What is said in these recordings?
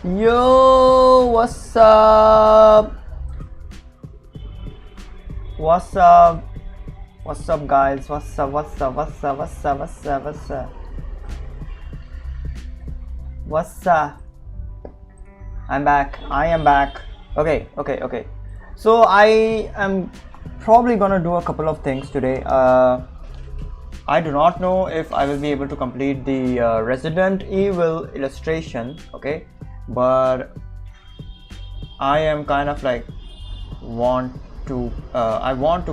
Yo, what's up? What's up? What's up, guys? What's up? What's up? What's up? What's up? What's up? What's up? What's up? I'm back. I am back. Okay. So I am probably gonna do a couple of things today. I do not know if I will be able to complete the Resident Evil illustration, okay, but I am kind of like I want to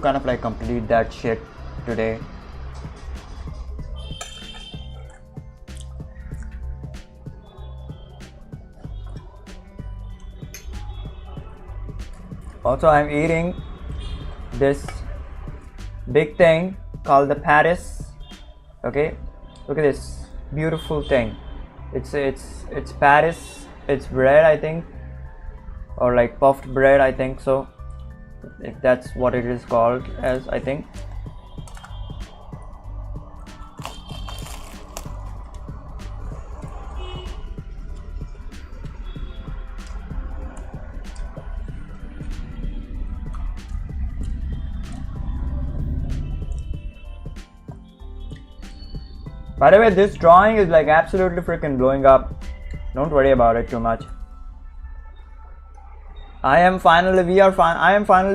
kind of like complete that shit today. Also, I'm eating this big thing called the Paris. Okay, look at this beautiful thing. It's Paris. It's bread, I think, or like puffed bread, I think so. If that's what it is called as, I think. By the way, this drawing is like absolutely freaking blowing up. Don't worry about it too much. I am finally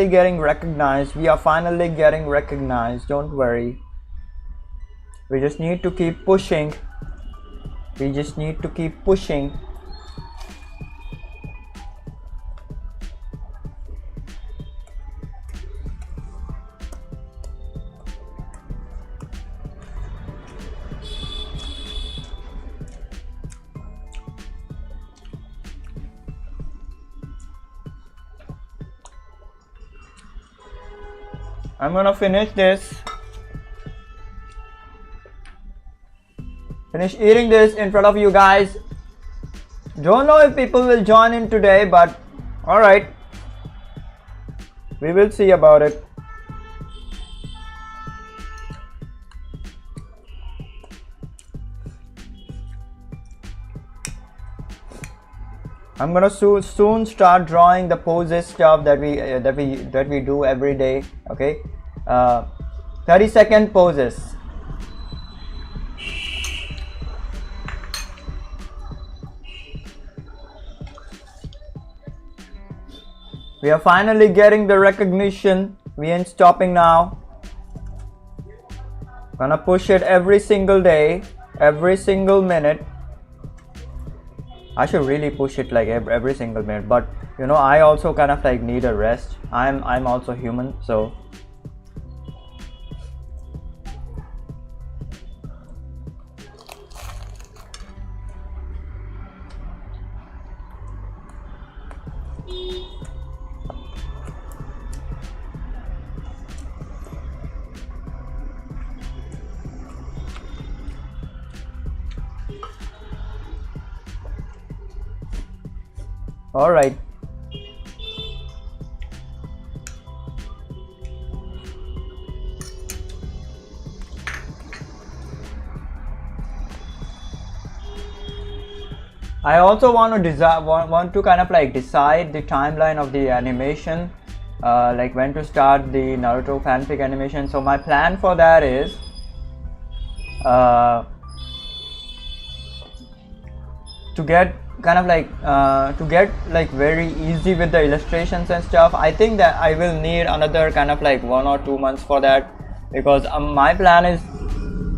getting recognized. We are finally getting recognized. Don't worry. We just need to keep pushing. I'm gonna finish this. Finish eating this in front of you guys. Don't know if people will join in today, but alright. We will see about it. I'm gonna soon start drawing the poses stuff that we do every day. Okay, 30-second poses. We are finally getting the recognition. We ain't stopping now. Gonna push it every single day, every single minute. I should really push it like every single minute, but you know, I also kind of like need a rest. I'm also human, so all right. I also want to kind of like decide the timeline of the animation, like when to start the Naruto fanfic animation. So my plan for that is to get very easy with the illustrations and stuff. I think that I will need another kind of like 1 or 2 months for that, because my plan is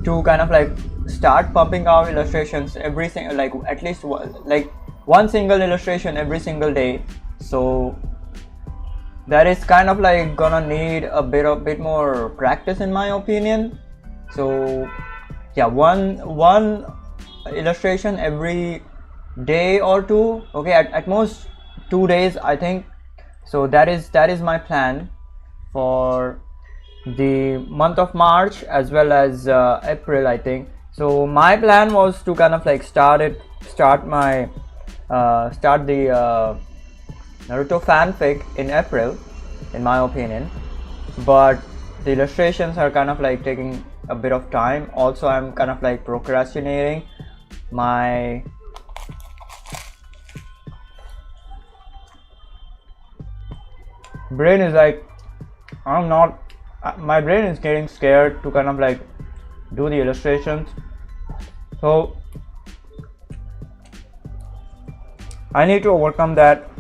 to kind of like start pumping out illustrations every single, like at least one single illustration every single day. So that is kind of like gonna need a bit more practice in my opinion. So yeah, one illustration every day or two, okay, at most 2 days, I think. So that is my plan for the month of March as well as April, I think. So my plan was to kind of like start the Naruto fanfic in April, in my opinion, but the illustrations are kind of like taking a bit of time. Also, I'm kind of like procrastinating my brain is like, I'm not, my brain is getting scared to kind of like do the illustrations. So I need to overcome that.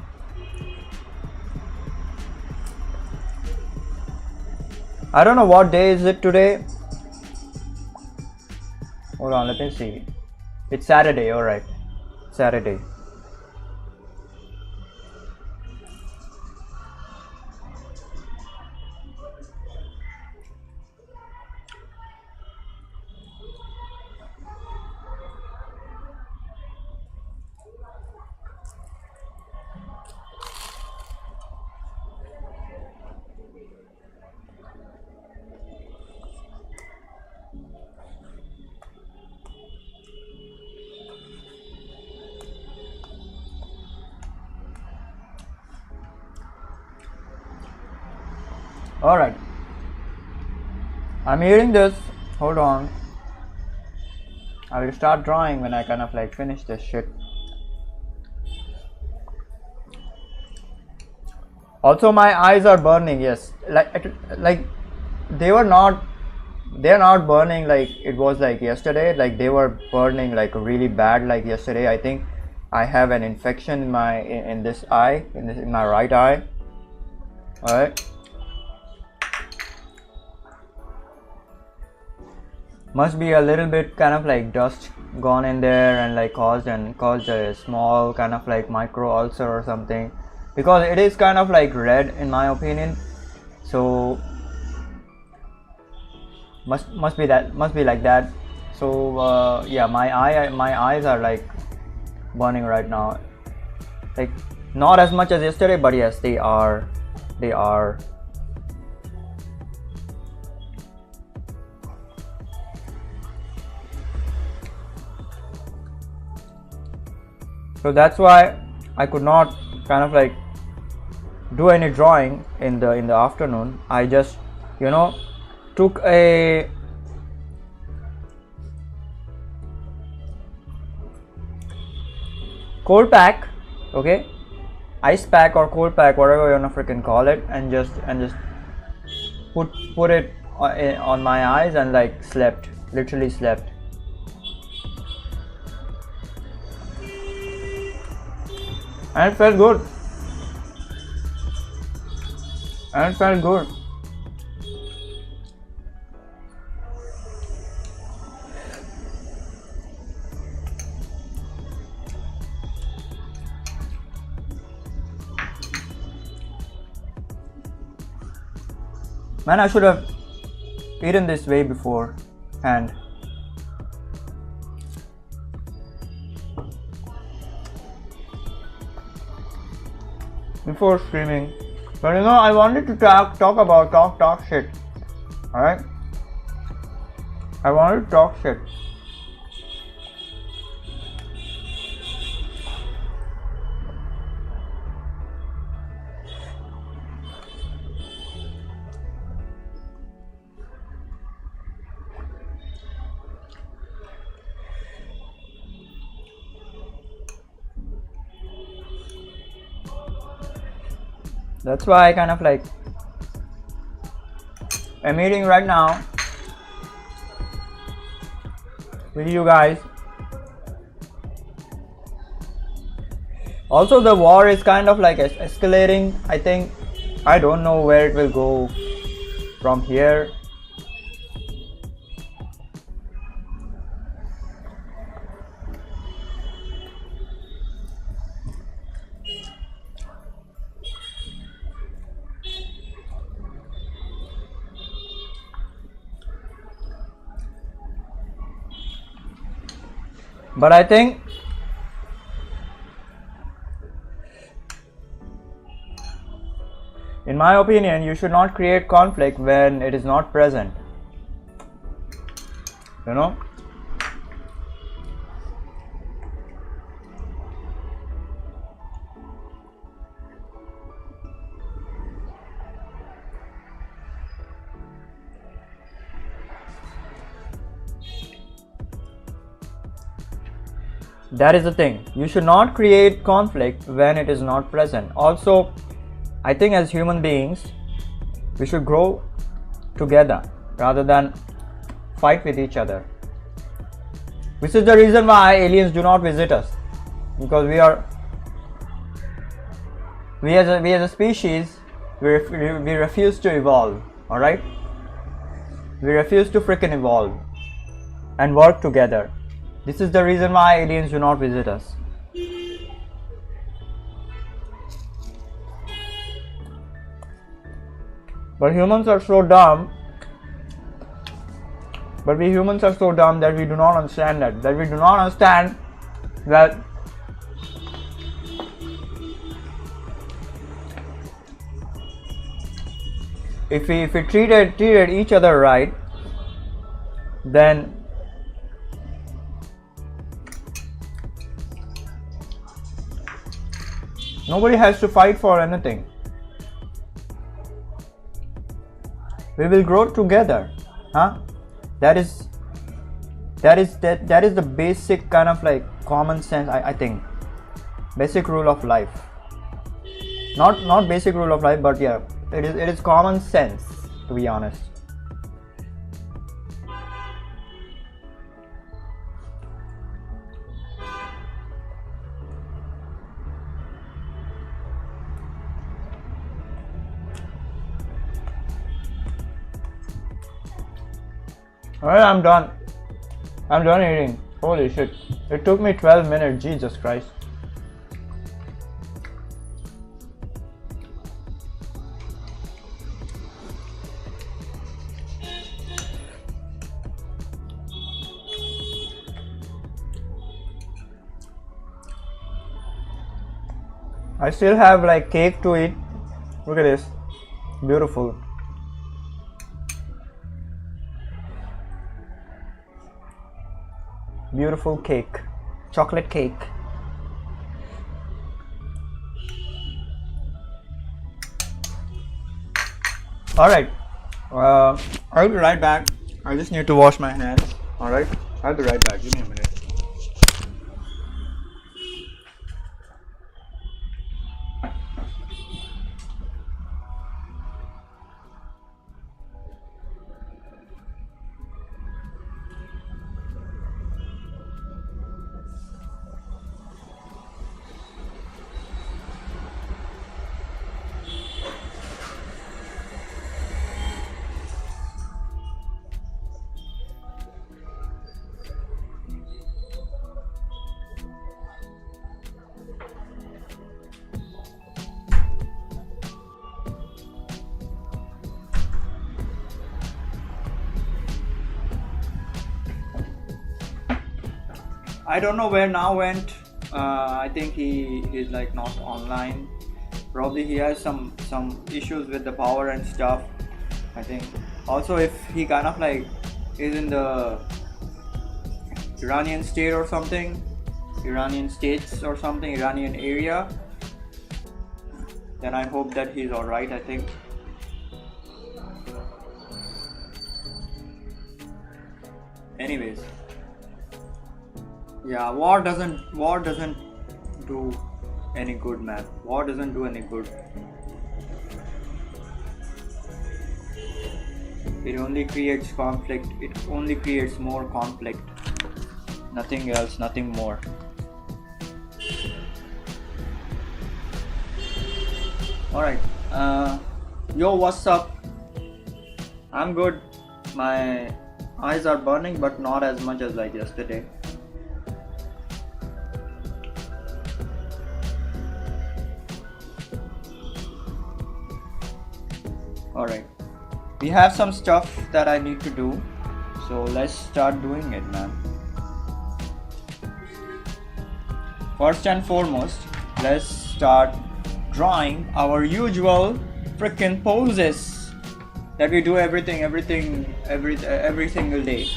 I don't know what day is it today. Hold on, let me see. It's Saturday, alright. Saturday. Alright, I'm eating this. Hold on, I will start drawing when I kind of like finish this shit. Also my eyes are burning. Yes, like they're not burning like it was like yesterday. Like they were burning like really bad like yesterday. I think I have an infection in my in this eye, in my right eye. Alright, must be a little bit kind of like dust gone in there and like caused a small kind of like micro ulcer or something, because it is kind of like red in my opinion. So must be like that. So yeah, my eyes are like burning right now, like not as much as yesterday, but yes, they are. So that's why I could not kind of like do any drawing in the afternoon. I just, you know, took a cold pack, okay, ice pack or cold pack, whatever you wanna freaking call it, and just put it on my eyes and like slept, literally slept. And it felt good. Man, I should have eaten this way beforehand. Before streaming. But you know, I wanted to talk shit. Alright? I wanted to talk shit. That's why I kind of like, I'm eating right now with you guys. Also the war is kind of like escalating. I think, I don't know where it will go from here. But I think in my opinion, you should not create conflict when it is not present. You know? That is the thing. You should not create conflict when it is not present. Also, I think as human beings, we should grow together rather than fight with each other. This is the reason why aliens do not visit us, because we as a species, we refuse to evolve. All right, we refuse to freaking evolve and work together. This is the reason why aliens do not visit us. But humans are so dumb. But we humans are so dumb that we do not understand that. That we do not understand that if we treated each other right, then nobody has to fight for anything. We will grow together, huh? That is the basic kind of like common sense. I think basic rule of life. Not basic rule of life, but yeah, it is common sense, to be honest. Alright, I'm done. I'm done eating. Holy shit. It took me 12 minutes. Jesus Christ. I still have like cake to eat. Look at this. Beautiful. Beautiful cake, chocolate cake. All right, I'll be right back. I just need to wash my hands. All right, I'll be right back. Give me a minute. I don't know where now went. I think he is like not online. Probably he has some issues with the power and stuff, I think. Also, if he kind of like is in the Iranian state or something, Iranian states or something, Iranian area, then I hope that he's alright, I think. Anyways, yeah, war doesn't do any good, man. War doesn't do any good. It only creates conflict. It only creates more conflict. Nothing else, nothing more. Alright, yo, what's up? I'm good. My eyes are burning, but not as much as like yesterday. Alright, we have some stuff that I need to do, so let's start doing it, man. First and foremost, let's start drawing our usual freaking poses that we do every single day.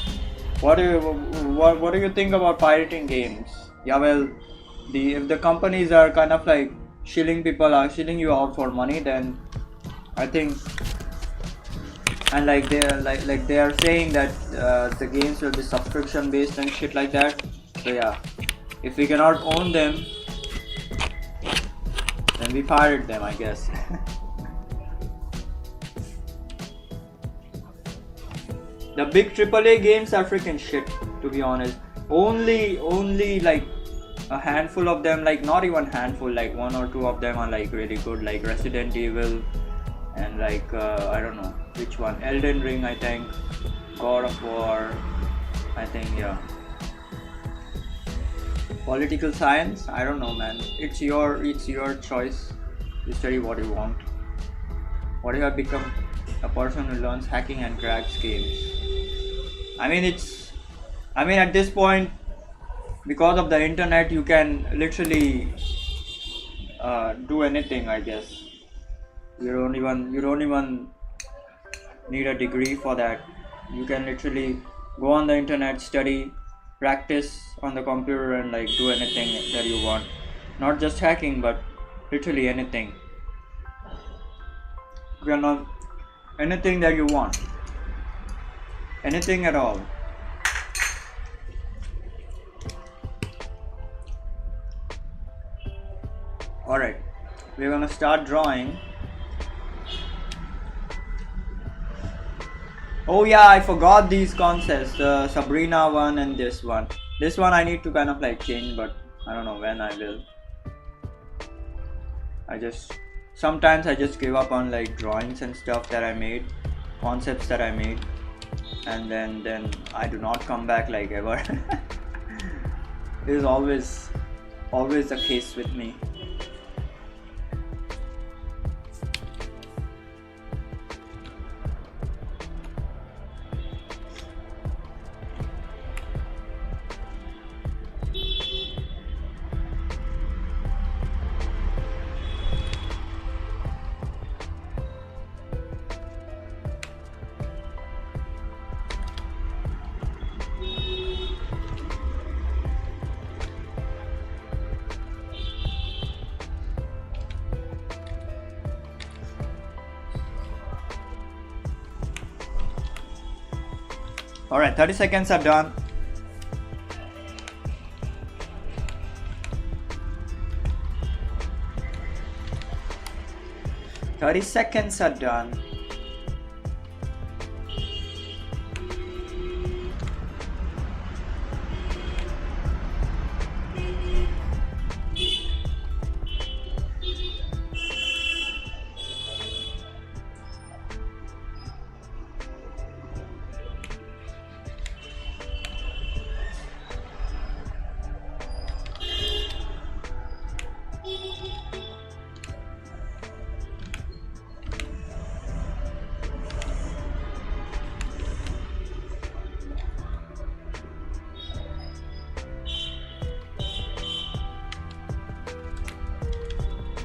What do you think about pirating games? Yeah, well, if the companies are kind of like shilling you out for money, then I think, and like they are saying that the games will be subscription based and shit like that. So yeah, if we cannot own them, then we pirate them, I guess. The big AAA games are freaking shit, to be honest. Only like a handful of them, like not even handful, like 1 or 2 of them are like really good, like Resident Evil and like I don't know which one, Elden Ring, I think, God of War, I think, yeah. Political science, I don't know, man. It's your choice. You study what you want. What if I become a person who learns hacking and cracks games? I mean, at this point, because of the internet, you can literally do anything, I guess. You don't even need a degree for that. You can literally go on the internet, study, practice on the computer, and like do anything that you want. Not just hacking, but literally anything. You can learn anything that you want. Anything at all. Alright, we're gonna start drawing. Oh yeah, I forgot these concepts, the Sabrina one and this one. This one I need to kind of like change, but I don't know when I will. Sometimes I just give up on like drawings and stuff that I made, concepts that I made, and then I do not come back like ever. This is always the case with me. Alright, 30 seconds are done.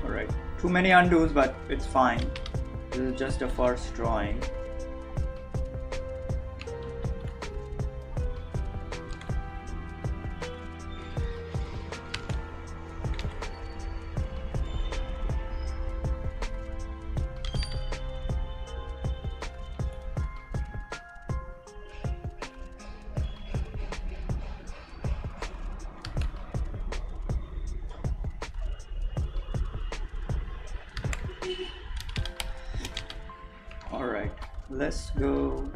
Alright, too many undos, but it's fine. This is just a first drawing. Alright, let's go.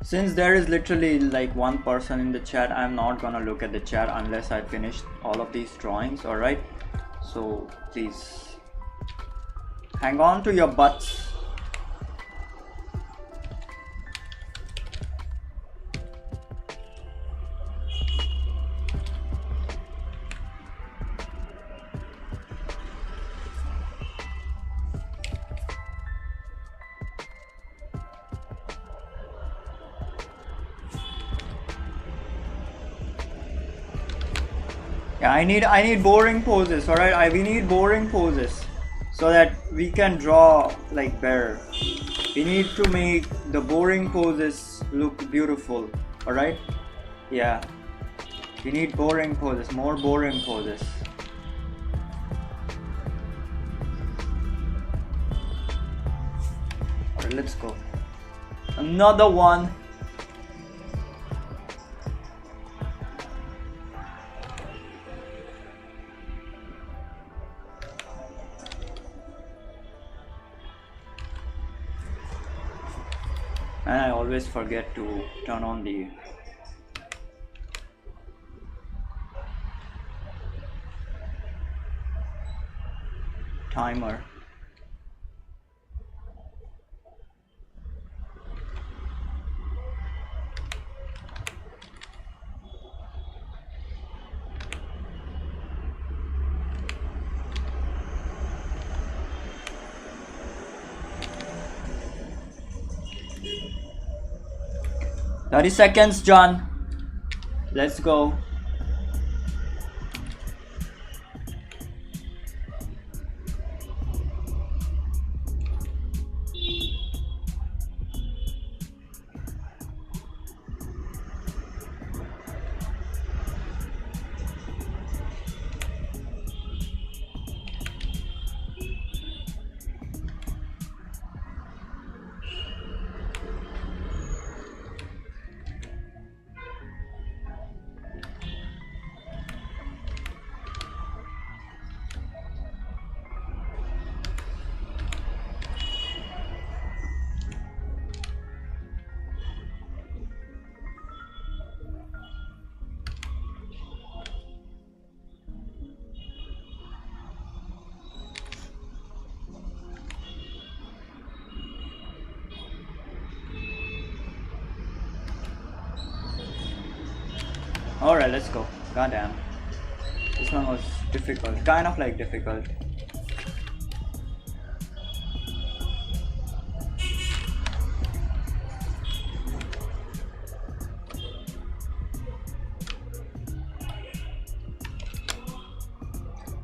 Since there is literally like one person in the chat, I'm not gonna look at the chat unless I finish all of these drawings, alright? So please hang on to your butts. Yeah, I need boring poses, alright? We need boring poses so that we can draw like better. We need to make the boring poses look beautiful, alright? Yeah. We need boring poses, more boring poses. Alright, let's go. Another one. and I always forget to turn on the timer. "30 seconds, John. Let's go." Alright, let's go. Goddamn. This one was difficult. Kind of like difficult.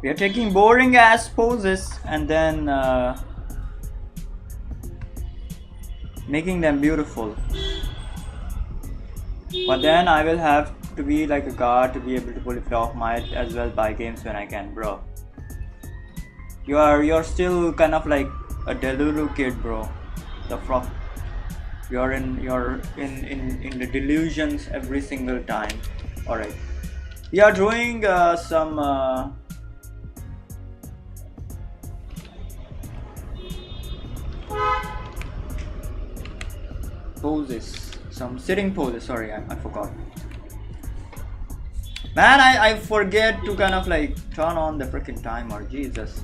We are taking boring ass poses and then making them beautiful. But then I will have to be like a god to be able to pull it off. Might as well buy games when I can, bro. You're still kind of like a Delulu kid, bro. The fuck. You're in the delusions every single time. Alright. We are doing some poses. Some sitting poses, sorry, I forgot. Man, I forget to kind of like turn on the freaking timer, Jesus.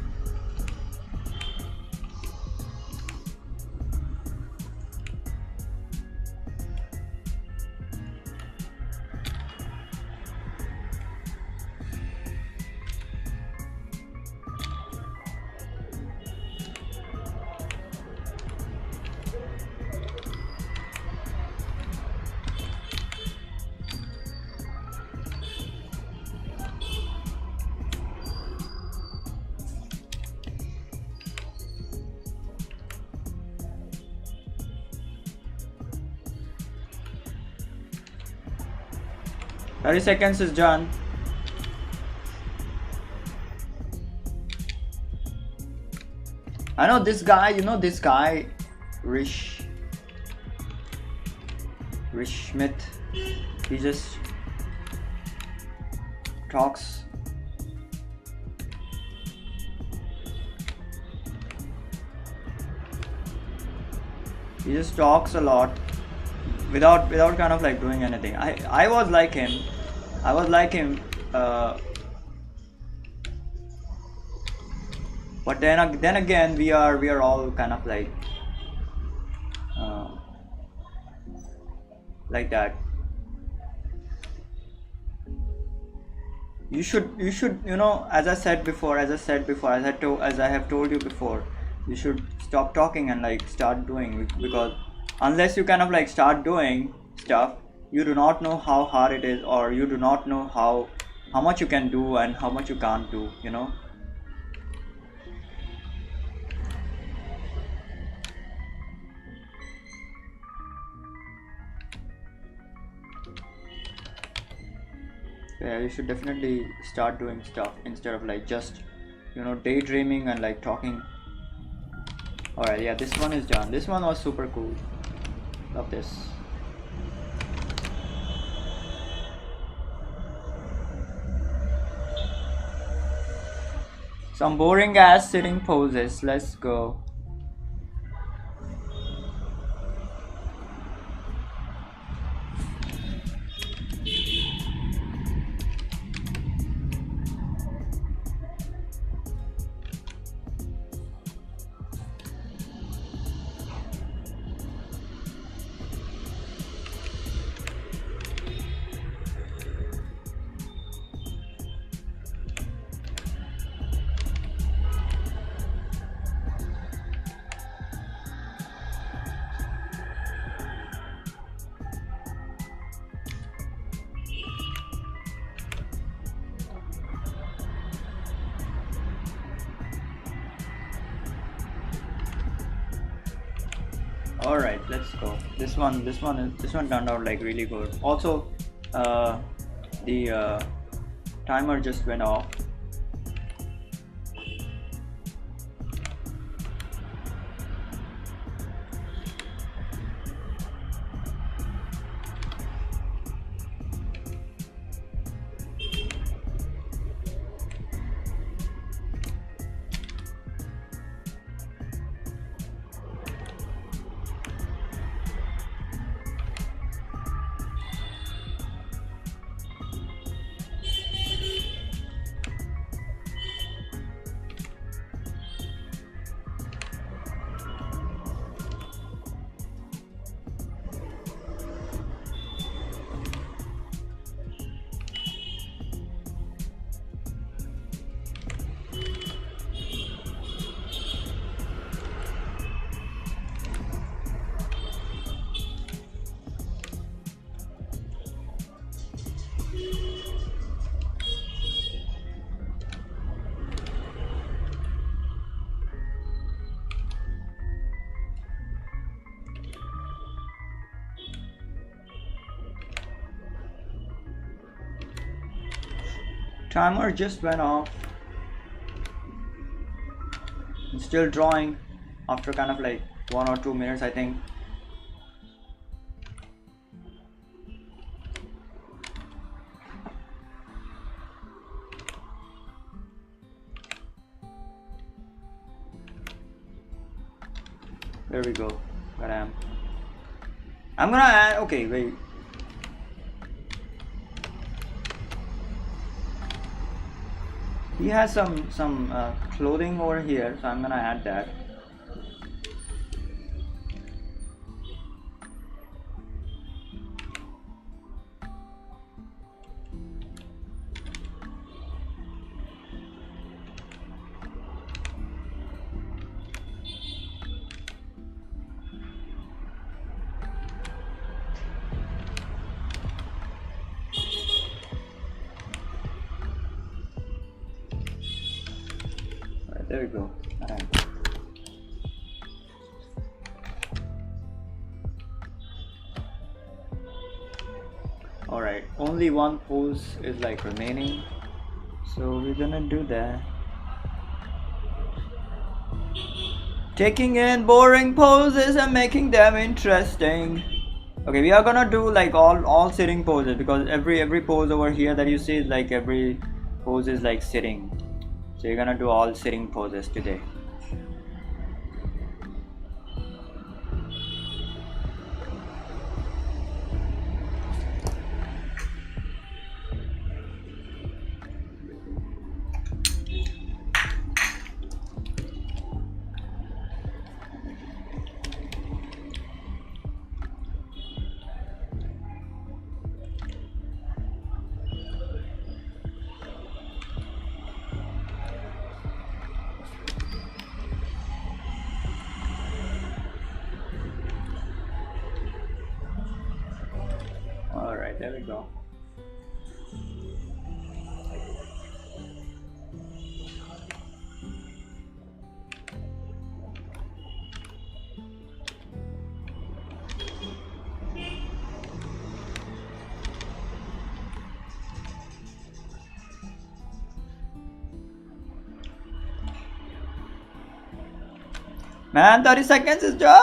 "30 seconds is done." I know this guy, you know this guy, Rish Smith. He just talks. He just talks a lot without kind of like doing anything. I was like him. But then again, we are all kind of like that. You should, you know, as I have told you before, you should stop talking and like start doing, because unless you kind of like start doing stuff, you do not know how hard it is, or you do not know how much you can do and how much you can't do, you know. Yeah, you should definitely start doing stuff instead of like just, you know, daydreaming and like talking. Alright, yeah, this one is done. This one was super cool. Love this. Some boring ass sitting poses. Let's go. All right, let's go. This one turned out like really good. Also, the timer just went off. Timer just went off. I'm still drawing after kind of like 1 or 2 minutes, I think. There we go. I'm gonna add. Okay, wait. He has some clothing over here, so I'm gonna add that. There we go. Alright, only one pose is like remaining, so we're gonna do that. Taking in boring poses and making them interesting. Okay, we are gonna do like all sitting poses, because every pose over here that you see is like every pose is like sitting. So you're gonna do all sitting poses today. Alright, there we go. Man, 30 seconds is done!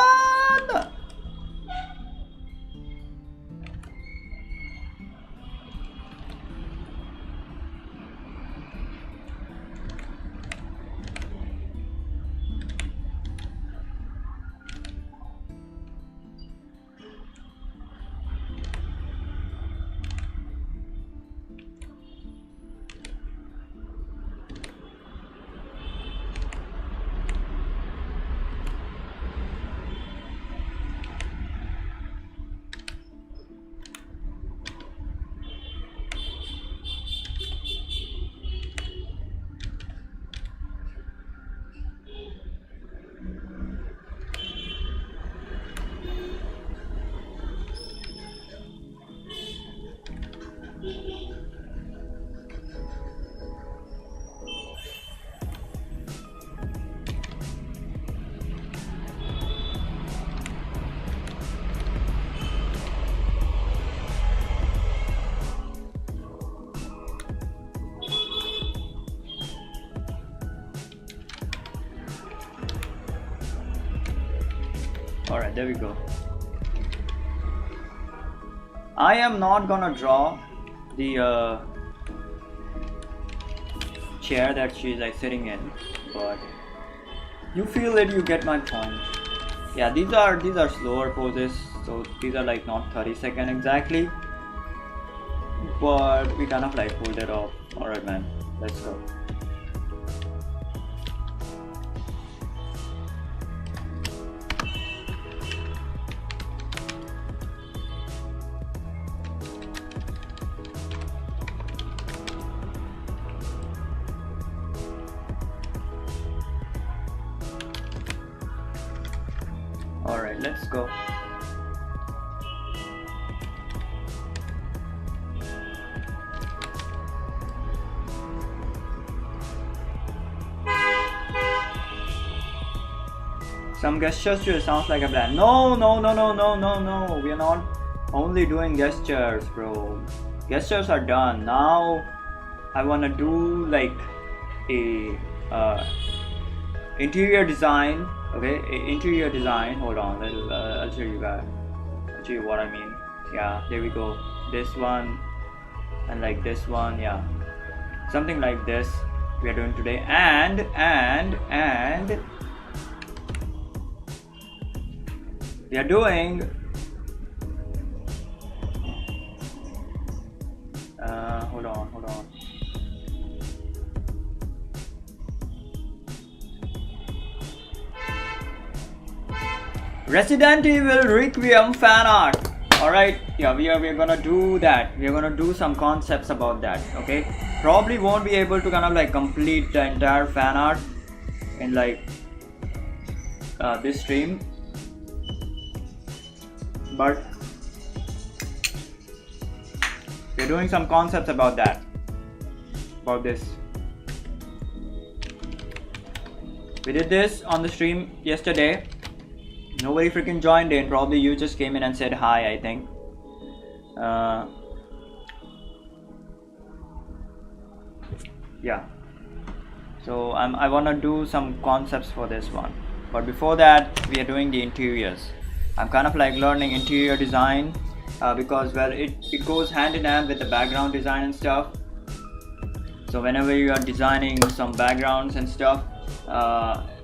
Alright, there we go. I am not gonna draw the chair that she's like sitting in, but you feel it, you get my point. Yeah, these are slower poses, so these are like not 30-second exactly, but we kind of like pulled it off. Alright man, let's go. Alright, let's go. Some gestures to it sounds like a plan. No, we are not only doing gestures, bro. Gestures are done. Now I wanna do like a interior design. Okay, interior design. Hold on, I'll show you guys. I'll show you what I mean. Yeah, there we go. This one and like this one. Yeah, something like this we are doing today. And we are doing hold on. Resident Evil Requiem fan art. Alright, yeah, we are gonna do that. We are gonna do some concepts about that. Okay, probably won't be able to kind of like complete the entire fan art in like this stream, but we're doing some concepts about that, about this. We did this on the stream yesterday. Nobody freaking joined in. Probably you just came in and said hi, I think. Yeah. So I wanna do some concepts for this one. But before that, we are doing the interiors. I'm kind of like learning interior design because, well, it goes hand in hand with the background design and stuff. So whenever you are designing some backgrounds and stuff,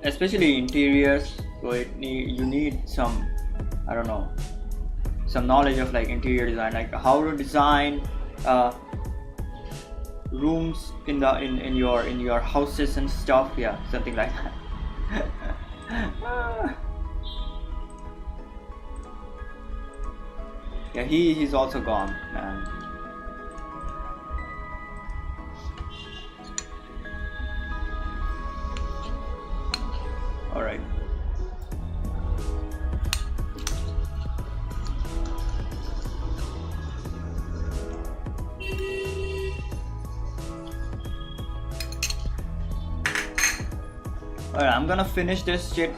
especially interiors, so you need some, I don't know, some knowledge of like interior design, like how to design rooms in your houses and stuff. Yeah, something like that. Yeah, he's also gone, man. All right. Alright, I'm gonna finish this shit.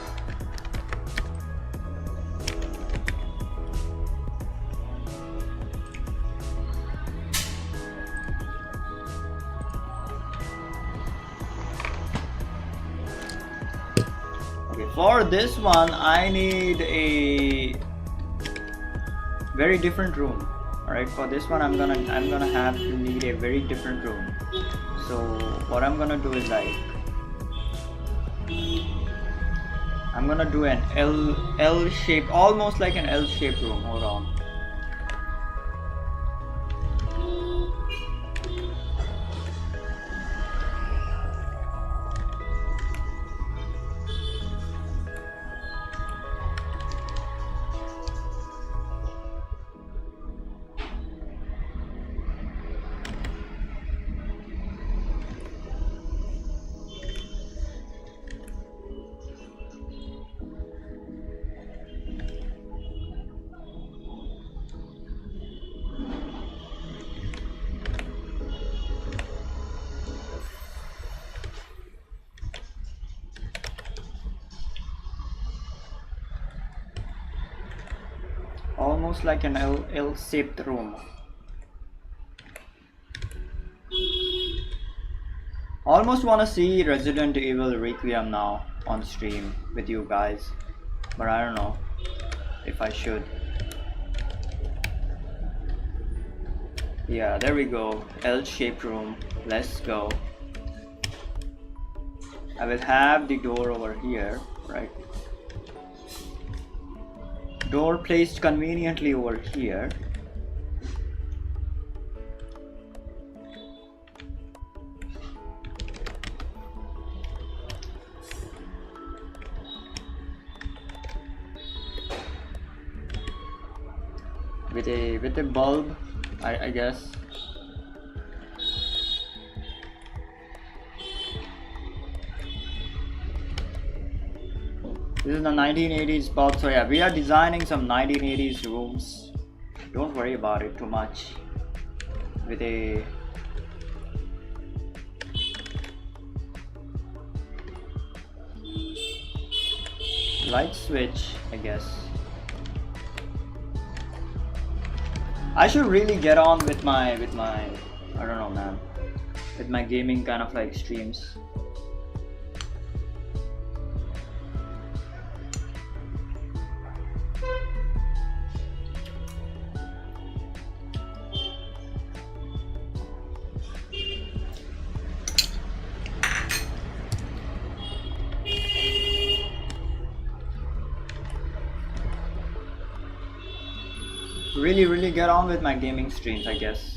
Okay, for this one I need a very different room. Alright, for this one I'm gonna have to need a very different room. So what I'm gonna do is like, I'm gonna do an L shape, almost like an L shaped room. Hold on. Almost like an L-shaped room. Almost wanna see Resident Evil Requiem now on stream with you guys, but I don't know. if I should. Yeah, there we go. L-shaped room. Let's go. I will have the door over here, right? Door placed conveniently over here. With a bulb, I guess. This is the 1980s bulb, so yeah, we are designing some 1980s rooms. Don't worry about it too much. With a light switch, I guess. I should really get on with my I don't know, man, with my gaming kind of like streams. Really get on with my gaming streams, I guess.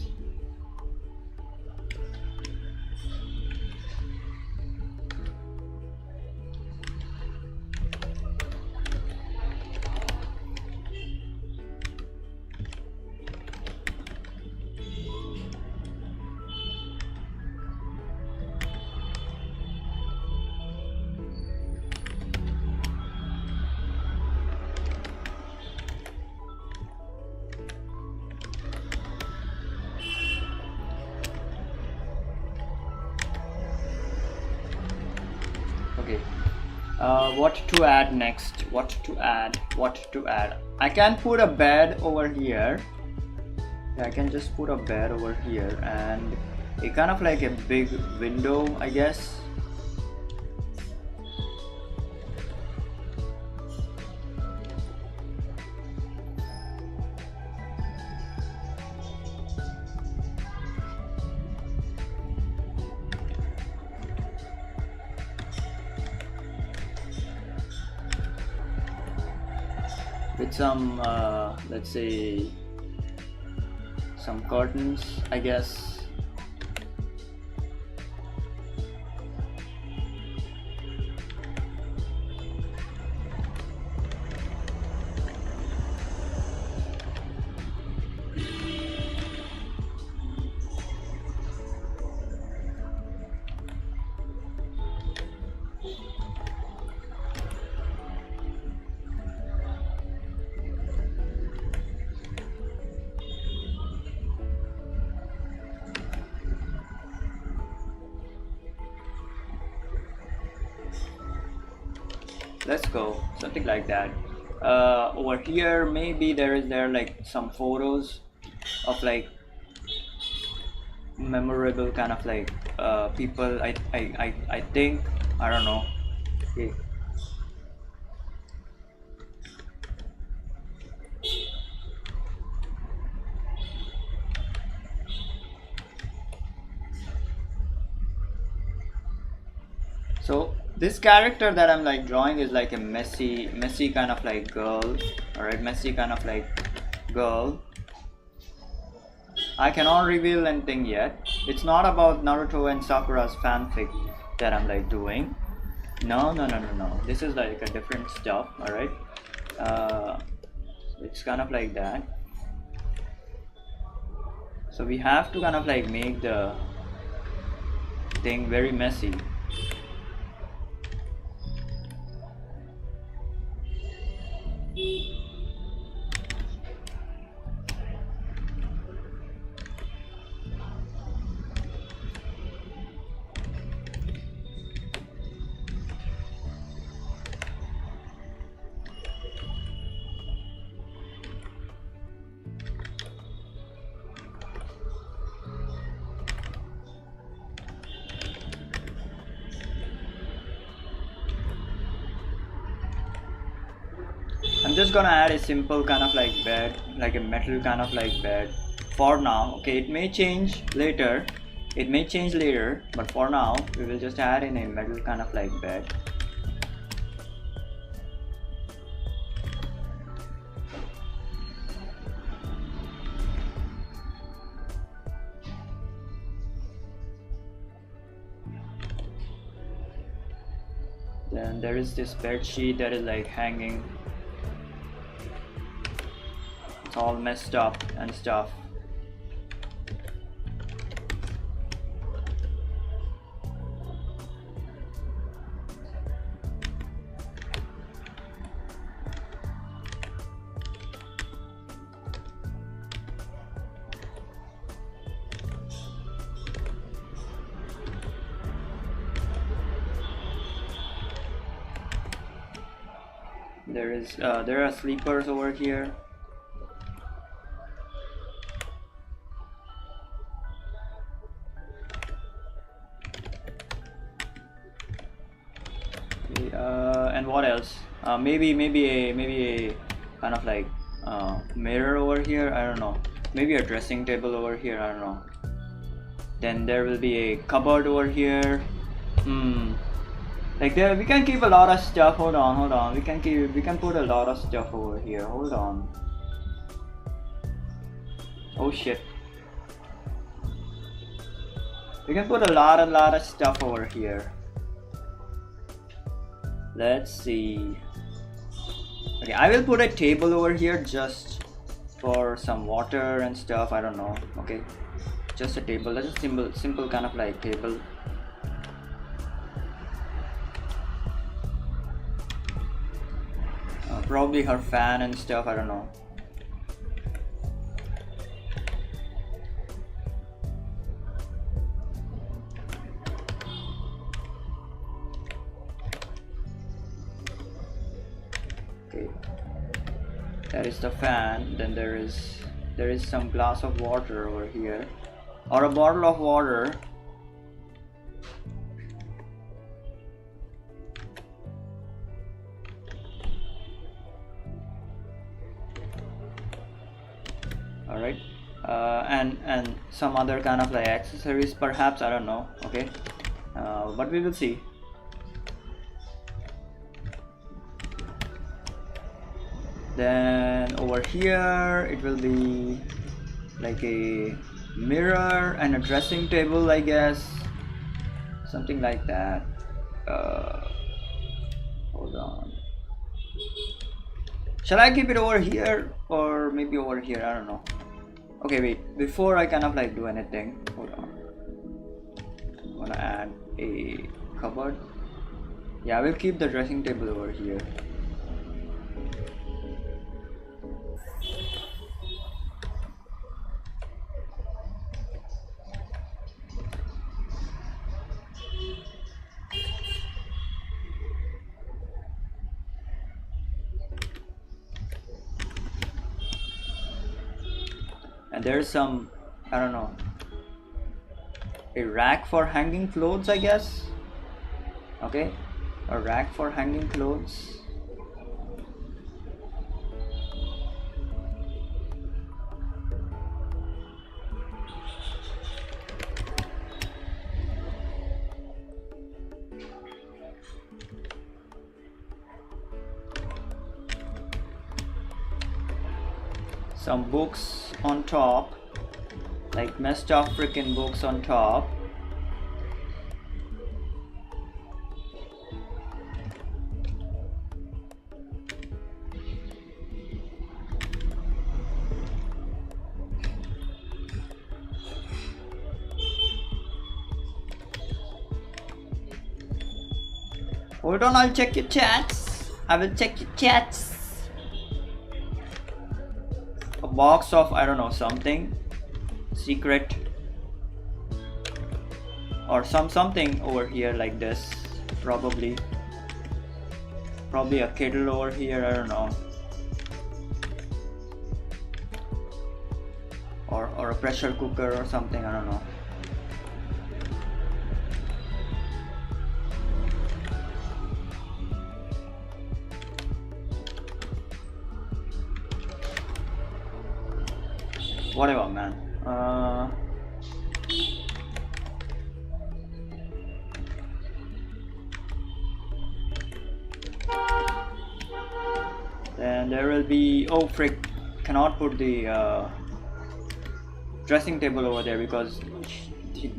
Okay, what to add next? What to add? I can put a bed over here. Yeah, I can just put a bed over here and a kind of like a big window, I guess. With some let's say some curtains, I guess. Let's go, something like that. Over here, maybe there like some photos of like memorable kind of like people. I think, I don't know. Okay. So this character that I'm like drawing is like a messy kind of like girl. Alright, messy kind of like girl. I cannot reveal anything yet. It's not about Naruto and Sakura's fanfic that I'm like doing. No. This is like a different stuff, alright? It's kind of like that. So we have to kind of like make the thing very messy. I'm just gonna add a simple kind of like bed, like a metal kind of like bed for now. Okay, it may change later, but for now we will just add in a metal kind of like bed. Then there is this bed sheet that is like hanging. It's all messed up and stuff. There are sleepers over here. Okay, and what else? Maybe a kind of like mirror over here. I don't know. Maybe a dressing table over here. I don't know. Then there will be a cupboard over here. Like there, we can keep a lot of stuff. Hold on. We can put a lot of stuff over here. Hold on. Oh shit. We can put a lot of stuff over here. Let's see. Okay, I will put a table over here just for some water and stuff. I don't know. Okay, just a table. That's a simple kind of like table. Probably her fan and stuff, I don't know. Okay, that is the fan. Then there is some glass of water over here, or a bottle of water. Alright, and some other kind of like accessories perhaps, I don't know. Okay, but we will see. Then over here it will be like a mirror and a dressing table, I guess, something like that. Hold on, shall I keep it over here or maybe over here? I don't know. Okay, wait, before I kind of like do anything, hold on. I'm gonna add a cupboard. Yeah, I will keep the dressing table over here. And there's some, I don't know, a rack for hanging clothes, I guess. Okay, a rack for hanging clothes. Some books on top, like messed up freaking books on top. Hold on, I'll check your chats. I will check your chats. A box of, I don't know, something secret or something over here like this. Probably a kettle over here, I don't know, or a pressure cooker or something, I don't know. whatever, man. Then there will be, oh frick, cannot put the dressing table over there because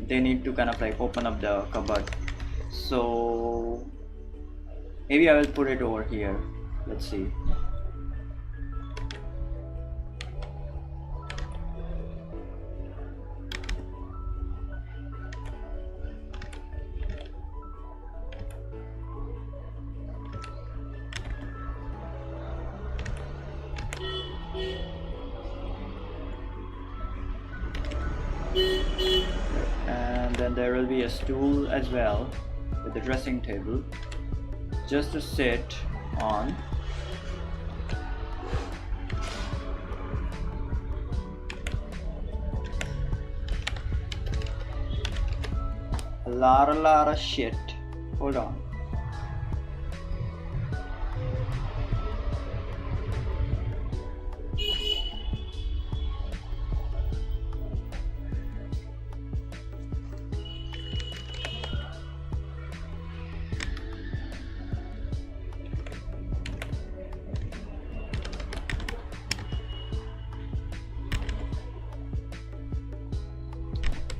they need to kind of like open up the cupboard. So maybe I will put it over here. Let's see. And then there will be a stool as well with the dressing table just to sit on. A lot of shit. Hold on.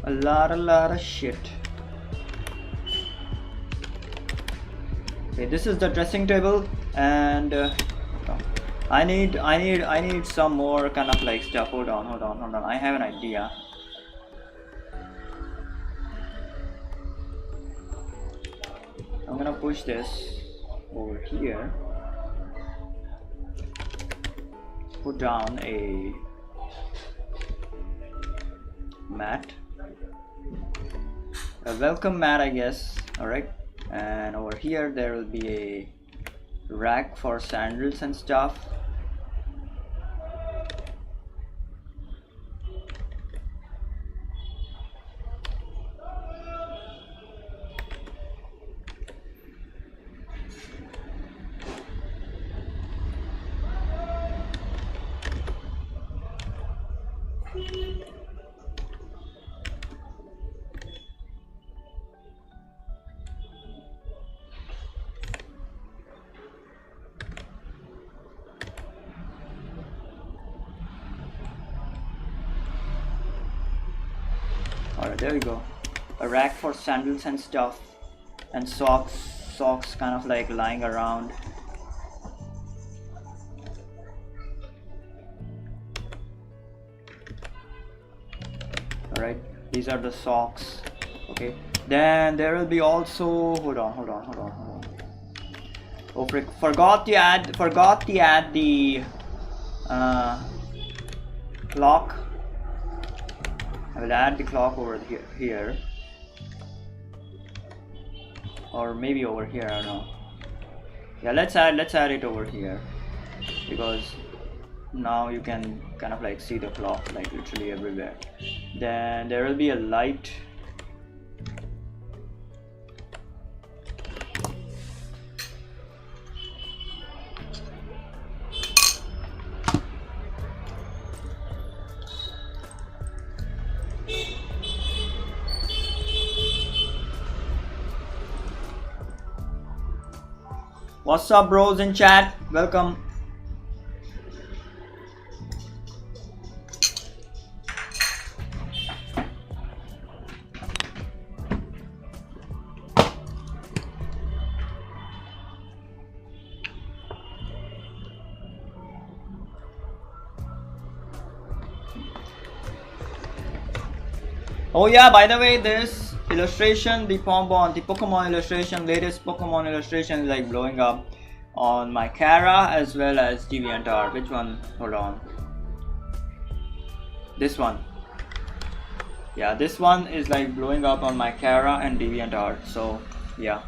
A lot of shit. Okay, this is the dressing table, and I need some more kind of like stuff. Hold on. I have an idea. I'm gonna push this over here. Put down a mat. A welcome mat, I guess. Alright, and over here there will be a rack for sandals and stuff. Alright, there we go. A rack for sandals and stuff, and socks kind of like lying around. Alright, these are the socks. Okay, then there will be also, hold on. Oh frick, forgot to add the clock. I will add the clock over here, or maybe over here, I don't know. Yeah, let's add it over here, because now you can kind of like see the clock like literally everywhere. Then there will be a light. What's up, bros in chat? Welcome. Oh yeah, by the way, this illustration, the Pokemon illustration, latest Pokemon illustration is like blowing up on my Kara as well as DeviantArt. Which one? Hold on. This one. Yeah, this one is like blowing up on my Kara and DeviantArt. So yeah,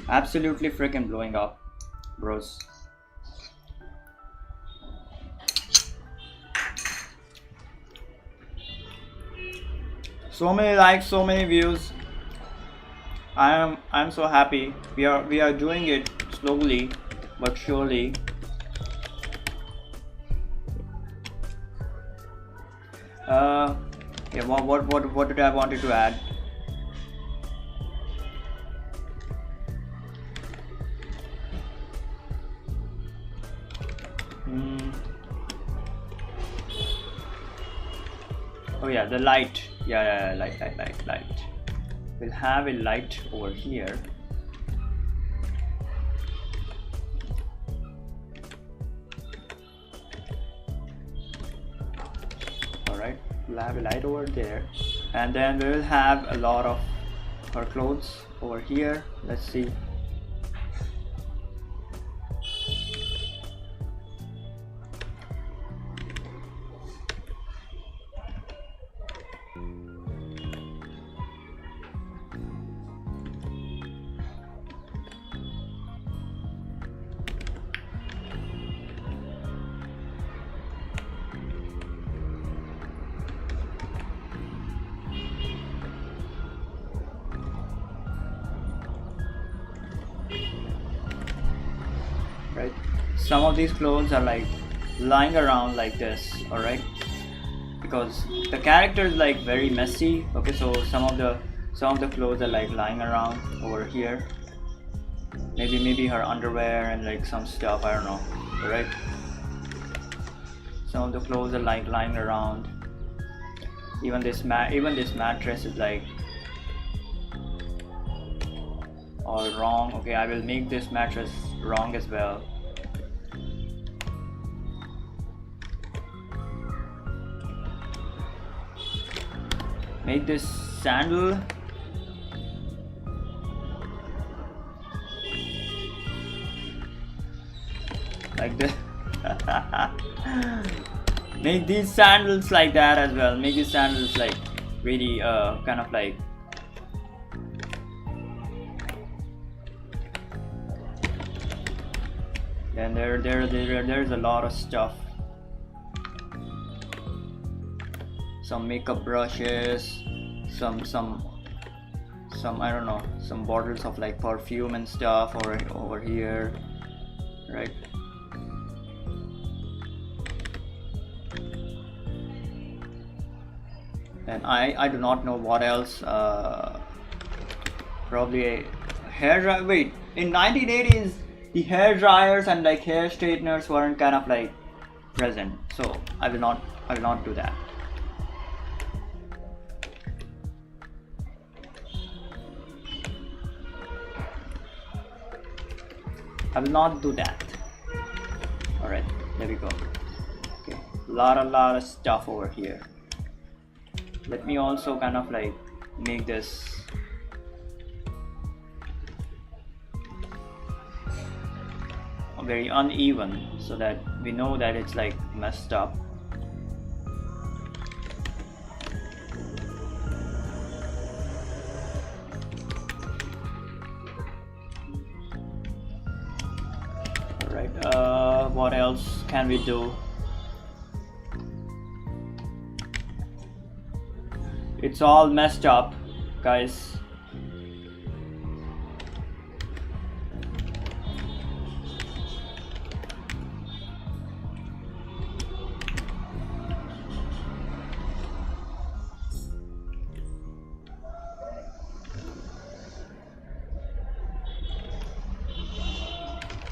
absolutely freaking blowing up, bros. So many likes, so many views. I'm so happy. We are doing it slowly but surely. Yeah, what did I wanted to add? Oh yeah, the light. Yeah, light. We'll have a light over here. Alright, we'll have a light over there. And then we will have a lot of her clothes over here. Let's see. Right, some of these clothes are like lying around like this, all right, because the character is like very messy. Okay, so some of the clothes are like lying around over here. Maybe her underwear and like some stuff, I don't know. All right, some of the clothes are like lying around. Even this mattress is like all wrong. Okay, I will make this mattress wrong as well. Make this sandal like this. Make these sandals like that as well. Make these sandals like really kind of like then there's a lot of stuff. Some makeup brushes, some I don't know, some bottles of like perfume and stuff over here, right? And I do not know what else. Probably a hair dryer. Wait, in 1980s the hair dryers and like hair straighteners weren't kind of like present, so I will not do that. I will not do that. Alright, there we go. Okay, lot of stuff over here. Let me also kind of like make this very uneven so that we know that it's like messed up. What else can we do? It's all messed up, guys.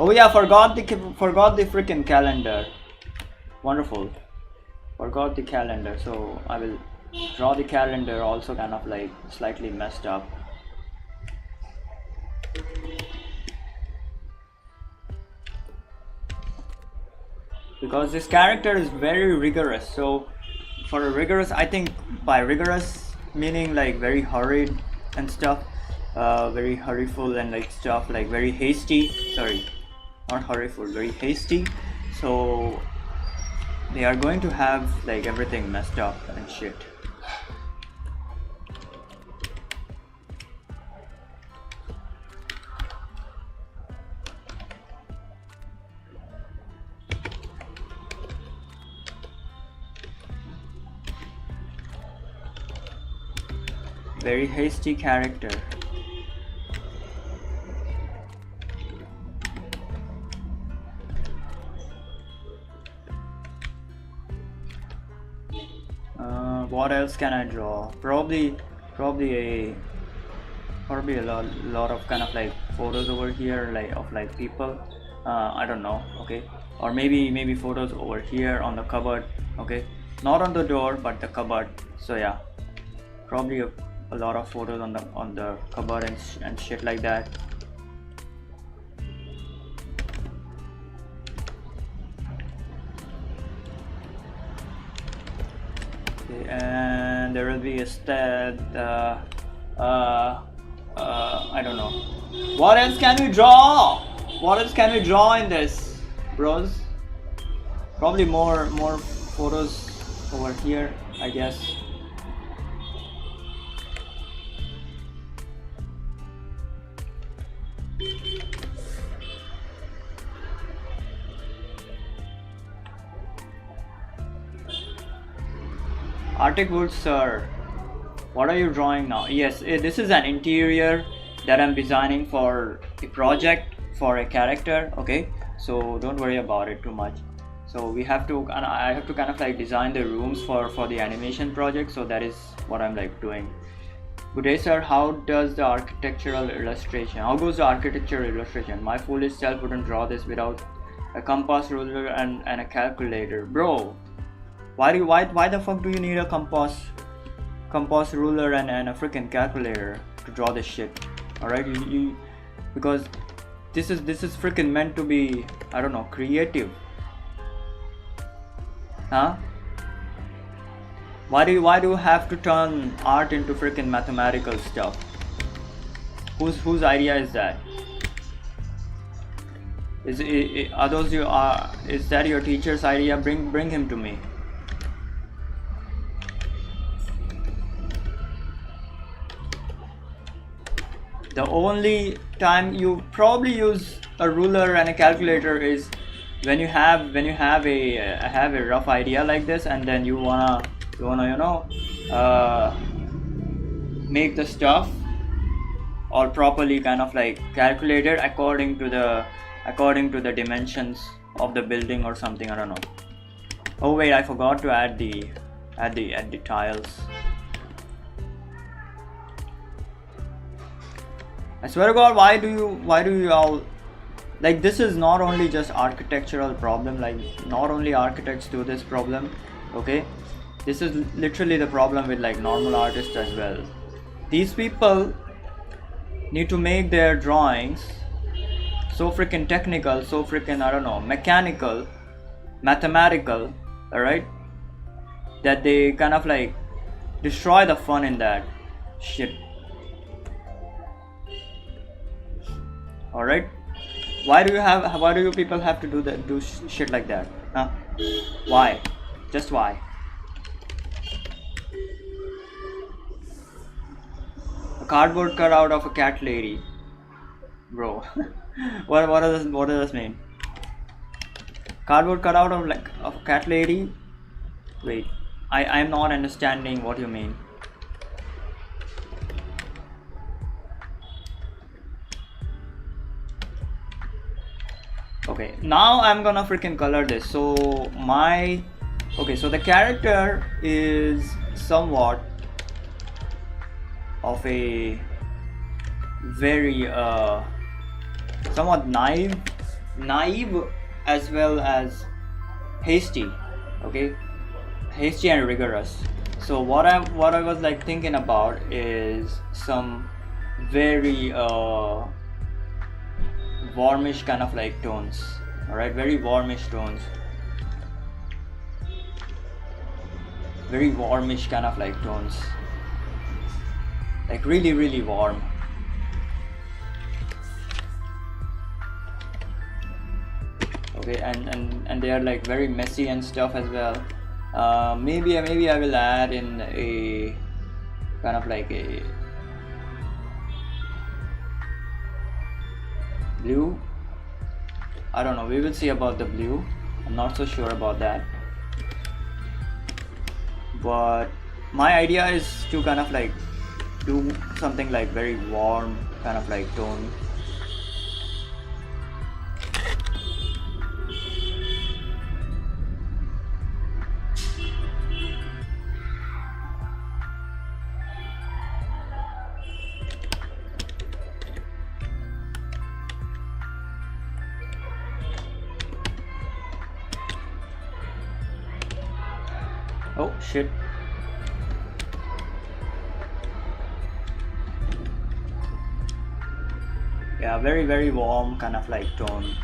Oh yeah, forgot the freaking calendar. Wonderful. Forgot the calendar, so I will draw the calendar also kind of like slightly messed up. Because this character is very rigorous, so for a rigorous, I think by rigorous meaning like very hurried and stuff, very hurryful and like stuff like very hasty. Sorry, not hurryful, very hasty. So they are going to have like everything messed up and shit. Very hasty character. What else can I draw? Probably a lot of kind of like photos over here, like of like people. I don't know. Okay, or maybe photos over here on the cupboard. Okay, not on the door but the cupboard. So yeah, probably a lot of photos on the cupboard and shit like that. Okay, and there will be a stat. I don't know. What else can we draw? What else can we draw in this, bros? Probably more photos over here, I guess. Arctic Woods, sir. What are you drawing now? Yes, this is an interior that I'm designing for a project for a character. Okay, so don't worry about it too much. So we have to, and I have to kind of like design the rooms for the animation project. So that is what I'm like doing. Good day, sir. How does the architectural illustration? How goes the architectural illustration? My foolish self wouldn't draw this without a compass ruler and a calculator, bro. Why the fuck do you need a compass ruler and a freaking calculator to draw this shit? All right, you because this is freaking meant to be, I don't know, creative, huh? Why do you have to turn art into freaking mathematical stuff? Whose idea is that? Is that your teacher's idea? Bring him to me. The only time you probably use a ruler and a calculator is when you have a rough idea like this, and then you wanna make the stuff all properly kind of like calculated according to the dimensions of the building or something. I don't know. Oh wait, I forgot to add the tiles. I swear to God, why do you all, like, this is not only just architectural problem, like not only architects do this problem, okay? This is literally the problem with like normal artists as well. These people need to make their drawings so freaking technical, so freaking, I don't know, mechanical, mathematical, alright? That they kind of like destroy the fun in that shit. Alright? Why do you people have to do shit like that? Huh? Why? Just why? A cardboard cutout of a cat lady. Bro. what does this mean? Cardboard cutout of a cat lady? Wait. I'm not understanding what you mean. Okay, now I'm gonna freaking color this. So so the character is somewhat of a very somewhat naive as well as hasty. Okay, hasty and rigorous. So what I was like thinking about is some very warmish kind of like tones. Alright, very warmish tones, very warmish kind of like tones, like really warm. Okay, and they are like very messy and stuff as well. Maybe I will add in a kind of like a blue. I don't know, we will see about the blue. I'm not so sure about that, but my idea is to kind of like do something like very warm kind of like tone. Oh shit. Yeah, very warm kind of like tone.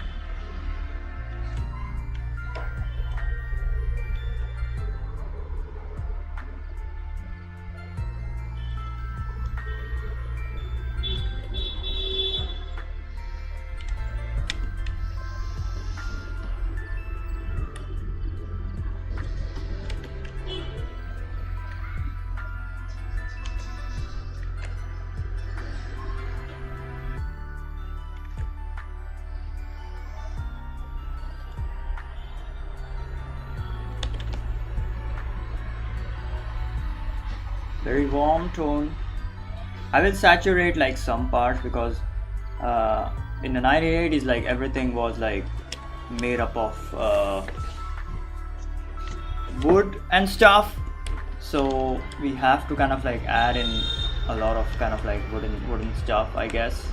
Very warm tone. I will saturate like some parts because in the 1980s like everything was like made up of wood and stuff, so we have to kind of like add in a lot of kind of like wooden stuff, I guess.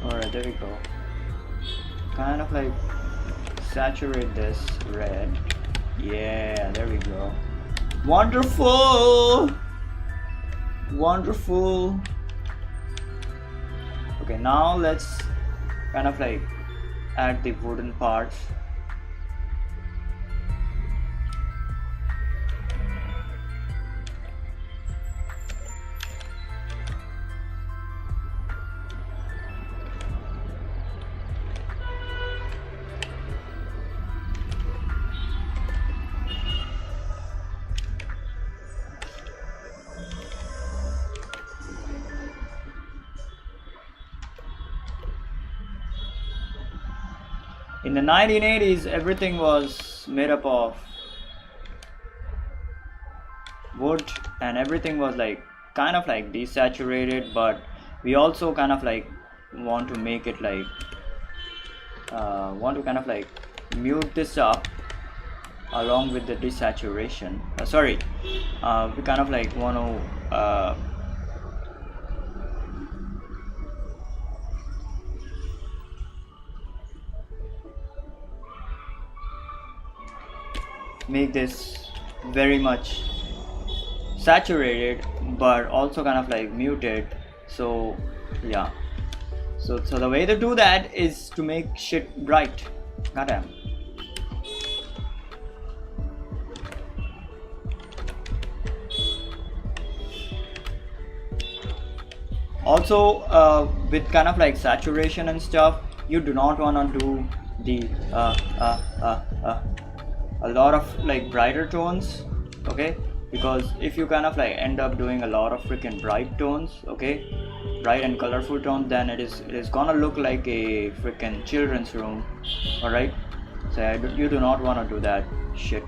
Alright, there we go. Kind of like saturate this red. Yeah, there we go. Wonderful! Wonderful! Okay, now let's kind of like add the wooden parts. In the 1980s, everything was made up of wood and everything was like kind of like desaturated, but we also kind of like want to make it like want to kind of like mute this up along with the desaturation. We kind of like want to make this very much saturated but also kind of like muted. So yeah, so the way to do that is to make shit bright. Goddamn. Also with kind of like saturation and stuff, you do not want to do the a lot of like brighter tones, okay? Because if you kind of like end up doing a lot of freaking bright tones, okay, bright and colorful tones, then it is gonna look like a freaking children's room. All right, so you do not want to do that shit.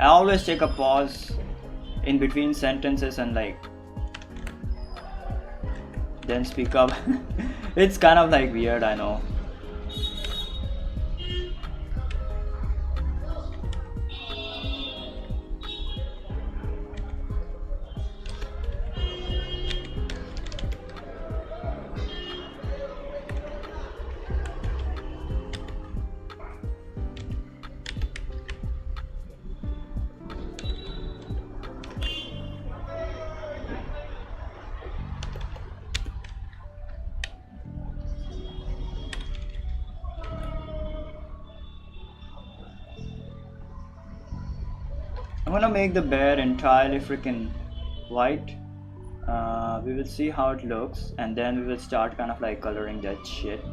I always take a pause in between sentences and like then speak up. It's kind of like weird, I know. I'm gonna make the bear entirely freaking white. We will see how it looks and then we will start kind of like coloring that shit.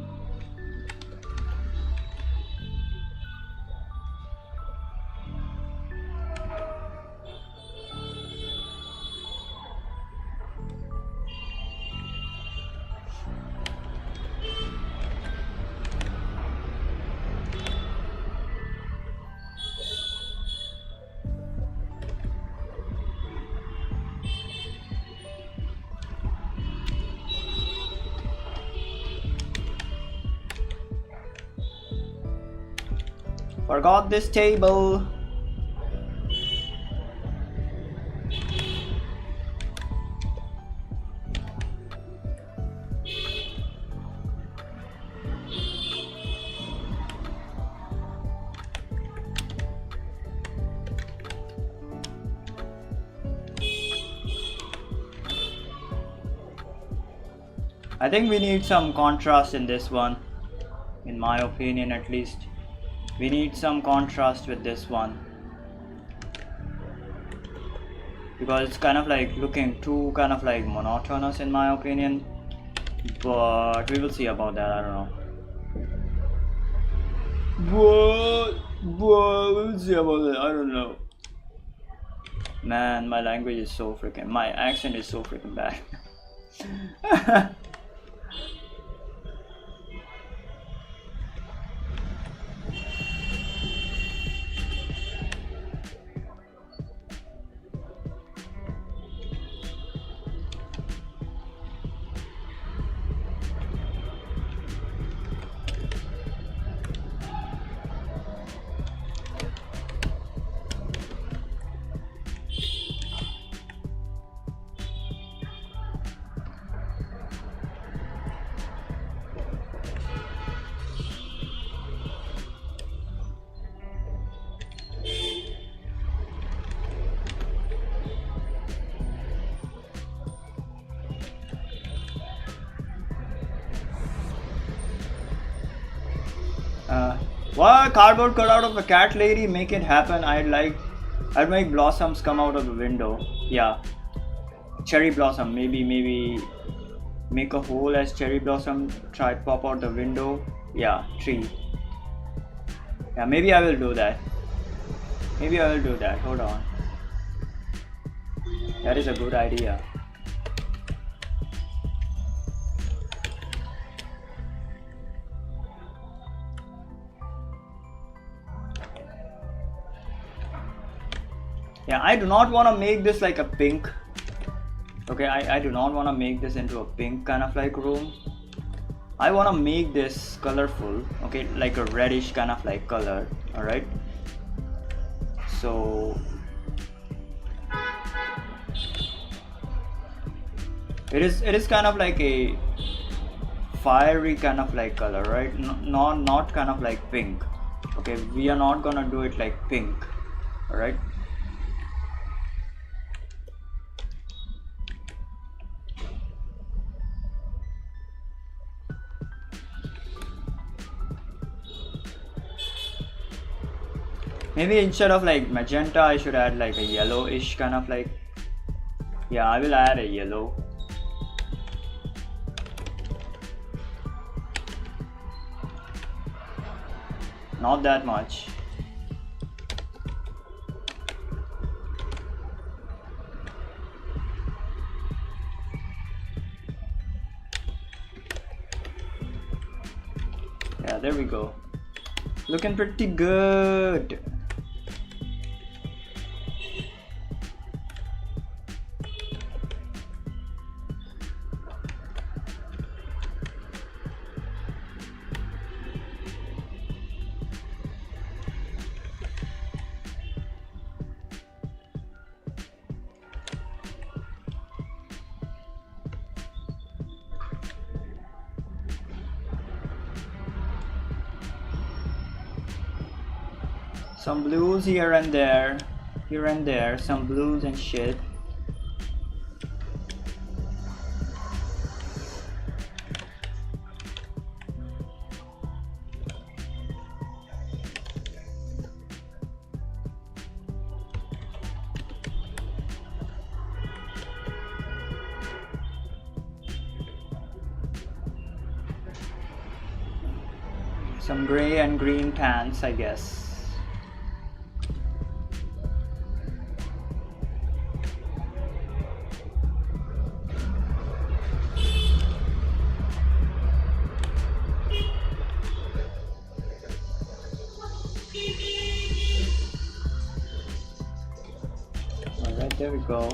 Forgot this table. I think we need some contrast in this one, in my opinion at least. We need some contrast with this one, because it's kind of like looking too kind of like monotonous in my opinion, but we will see about that. I don't know. We'll see about that. I don't know. Man, my language is so freaking, my accent is so freaking bad. What? Cardboard cutout of a cat lady? Make it happen. I'd make blossoms come out of the window. Yeah, cherry blossom. Maybe make a hole as cherry blossom. Try to pop out the window. Yeah, tree. Yeah, maybe I will do that. Hold on. That is a good idea. Yeah, I do not want to make this like a pink. Okay, I do not want to make this into a pink kind of like room. I want to make this colorful. Okay, like a reddish kind of like color. All right. So it is kind of like a fiery kind of like color, right? Not kind of like pink. Okay, we are not gonna do it like pink. All right. Maybe instead of like magenta, I should add like a yellowish kind of like. Yeah, I will add a yellow. Not that much. Yeah, there we go. Looking pretty good. Some blues here and there, some blues and shit. Some gray and green pants, I guess. Alright, there we go.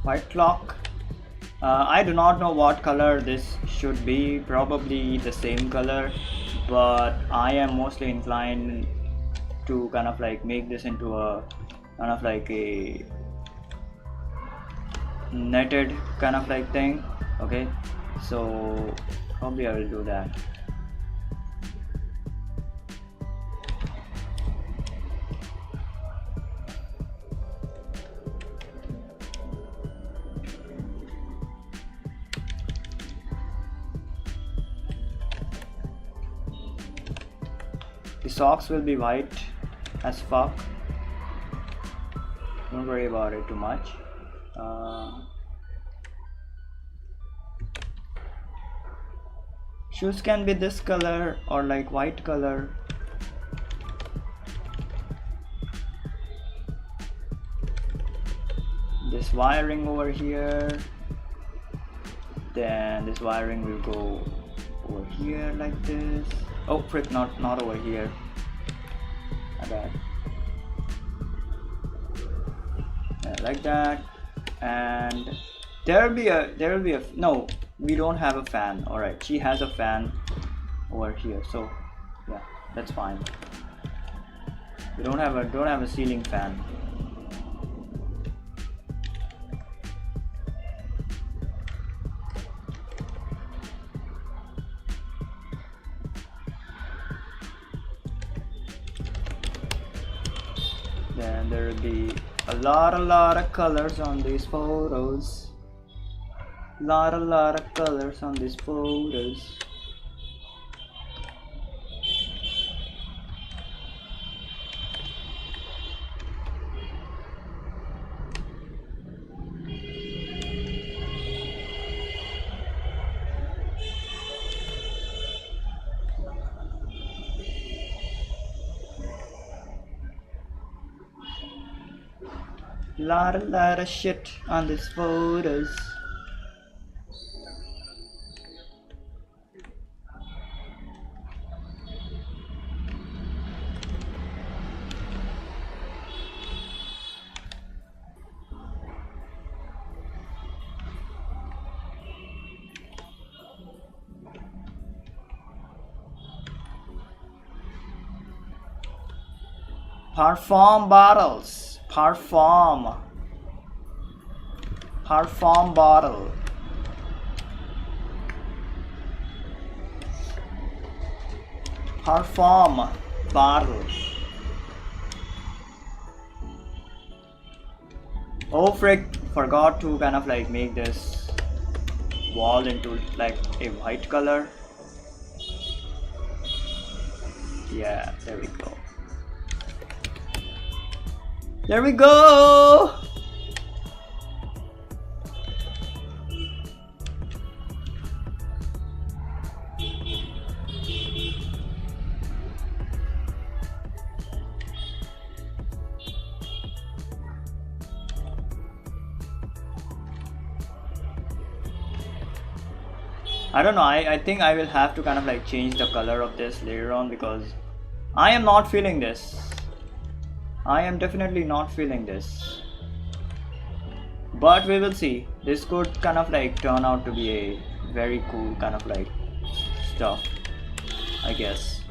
white clock. I do not know what color this should be, probably the same color, but I am mostly inclined to kind of like make this into a kind of like a netted kind of like thing. Okay, so probably I will do that. The socks will be white as fuck. Don't worry about it too much. Shoes can be this color or like white color. This wiring over here, then this wiring will go over here like this. Oh frick, not over here. My bad. Yeah, like that. And there will be a no, we don't have a fan. All right, she has a fan over here, so yeah, that's fine. We don't have a ceiling fan. Then there will be a lot of colors on these photos. Lot of colors on these photos. Lot of shit on these photos. Parfum bottles. Parfum bottle. Parfum bottle. Oh frick, forgot to kind of like make this wall into like a white color. Yeah, there we go. There we go! I don't know, I think I will have to kind of like change the color of this later on because I am not feeling this. I am definitely not feeling this. But we will see. This could kind of like turn out to be a very cool kind of like stuff, I guess.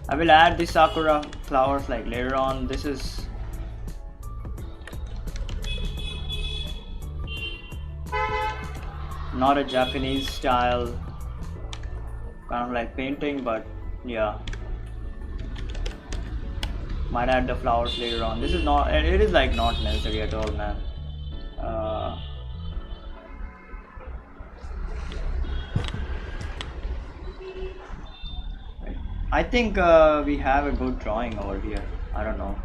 I will add the sakura flowers like later on. This is not a Japanese style kind of like painting, but yeah, might add the flowers later on. This is not, it is like not necessary at all, man. I think we have a good drawing over here. I don't know.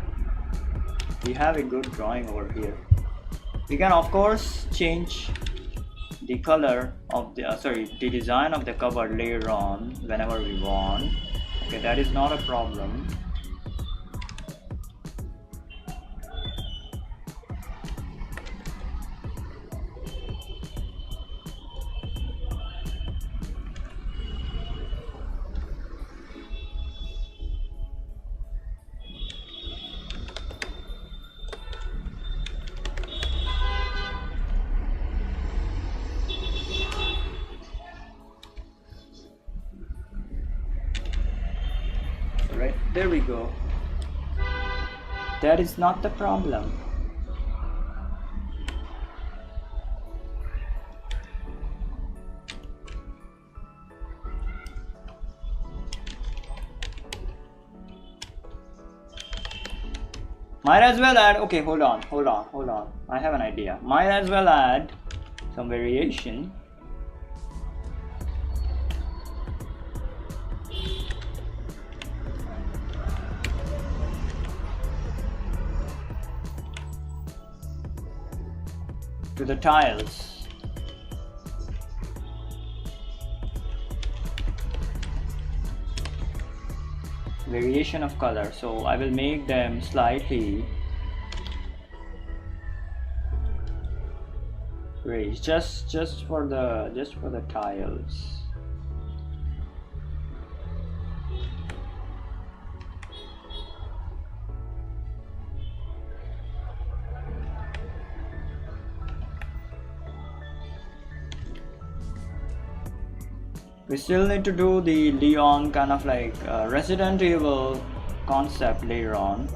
We have a good drawing over here. We can of course change the color of the the design of the cover later on whenever we want. Okay, that is not a problem. Right, there we go. That is not the problem. Might as well add, okay, hold on. I have an idea. Might as well add some variation. To the tiles. Variation of color, so I will make them slightly grayish, just for the tiles. We still need to do the Leon kind of like Resident Evil concept later on.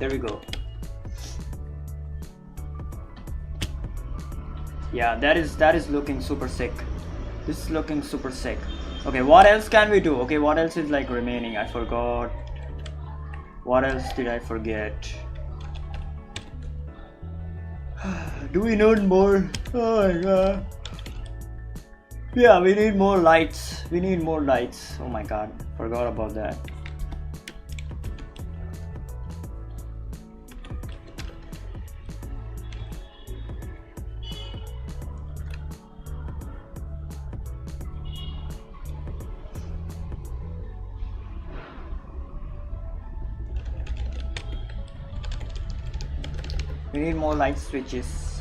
There we go. Yeah, that is looking super sick. This is looking super sick. Okay, what else can we do? Okay, what else is like remaining? I forgot. What else did I forget? Do we need more? Oh my god. Yeah, we need more lights. We need more lights. Oh my god, forgot about that. We need more light switches.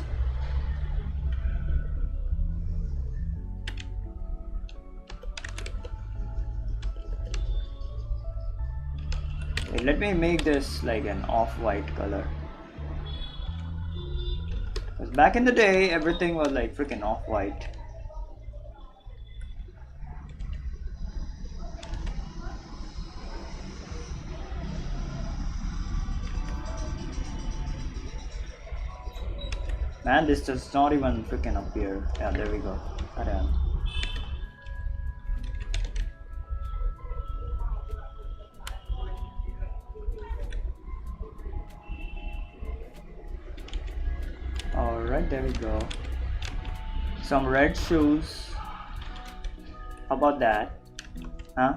Wait, let me make this like an off-white color. Because back in the day, everything was like freaking off-white. Man, this does not even freaking appear. Yeah, there we go. Goddamn. Alright, there we go. Some red shoes. How about that? Huh?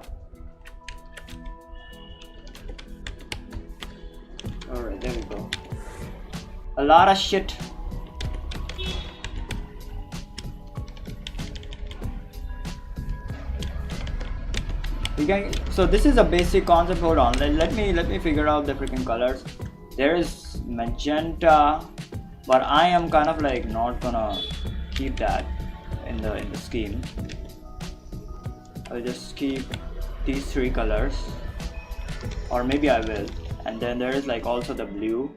Alright, there we go. A lot of shit. So this is a basic concept. Hold on, let me figure out the freaking colors. There is magenta, but I am kind of like not gonna keep that in the scheme. I'll just keep these three colors, or maybe I will. And then there is like also the blue.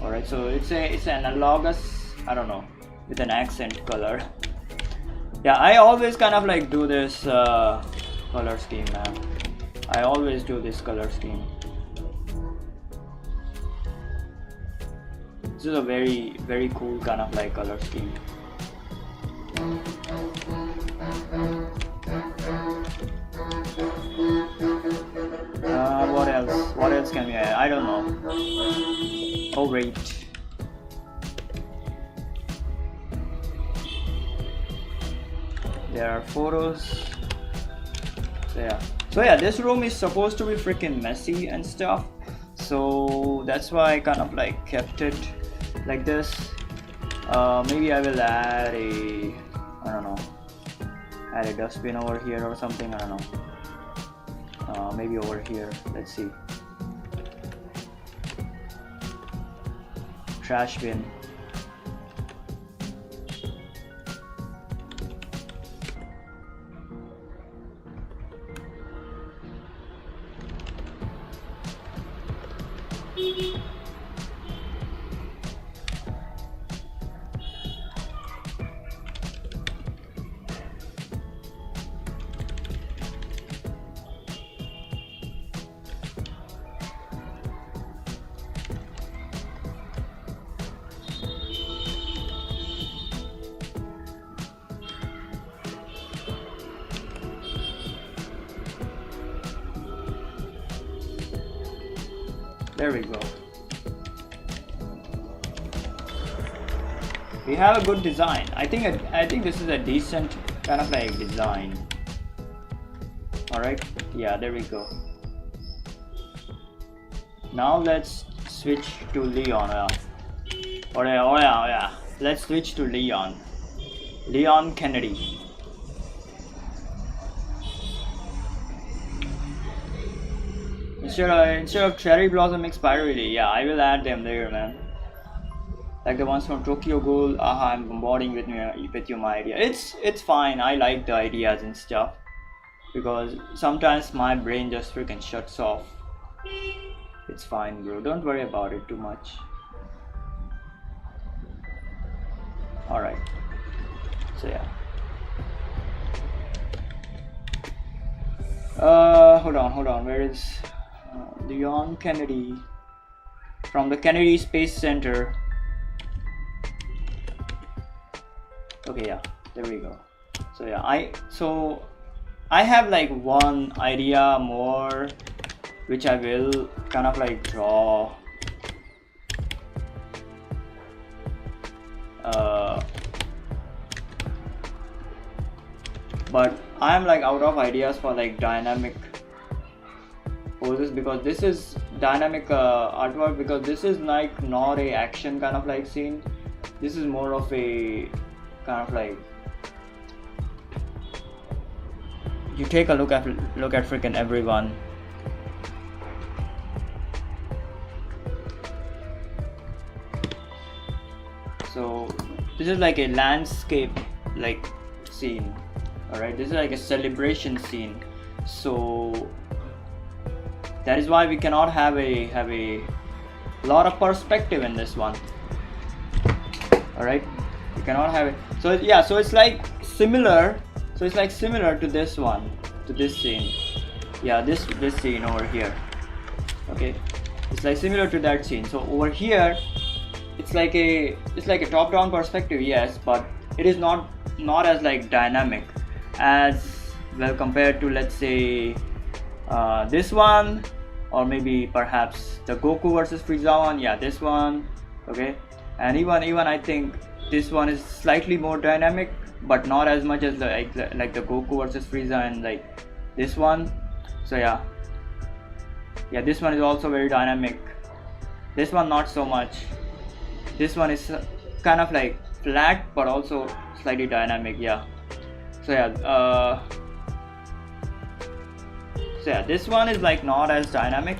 Alright, so it's an analogous, I don't know, with an accent color. Yeah, I always kind of like do this color scheme, man. I always do this color scheme. This is a very cool kind of like color scheme. What else? What else can we add? I don't know. Oh wait. There are photos. So yeah, this room is supposed to be freaking messy and stuff. So that's why I kind of like kept it like this. Maybe I will add a, I don't know, add a dustbin over here or something. I don't know. Maybe over here. Let's see. Trash bin. There we go. We have a good design. I think this is a decent kind of like design. All right. Yeah, there we go. Now let's switch to Leon. Oh yeah. Let's switch to Leon. Leon Kennedy. Instead of cherry blossom expiry, yeah, I will add them there, man. Like the ones from Tokyo Ghoul. I'm bombarding with you my idea. It's fine. I like the ideas and stuff because sometimes my brain just freaking shuts off. It's fine, bro. Don't worry about it too much. All right. So yeah. Hold on. Where is Leon Kennedy? From the Kennedy Space Center. Okay, yeah, there we go. So yeah, I have like one idea more which I will kind of like draw but I'm like out of ideas for like dynamic poses because this is dynamic artwork, because this is like not a action kind of like scene. This is more of a kind of like you take a look at freaking everyone. So this is like a landscape like scene. All right, this is like a celebration scene. So that is why we cannot have a lot of perspective in this one. All right, we cannot have it. So yeah, so it's like similar. So it's like similar to this one, to this scene. Yeah, this scene over here. Okay, it's like similar to that scene. So over here, it's like a top-down perspective, yes, but it is not as like dynamic as well compared to, let's say, this one, or maybe perhaps the Goku versus Frieza one. Yeah, this one. Okay, and even I think this one is slightly more dynamic, but not as much as like the Goku versus Frieza and like this one. So yeah, this one is also very dynamic. This one not so much. This one is kind of like flat but also slightly dynamic. Yeah. So yeah, this one is like not as dynamic.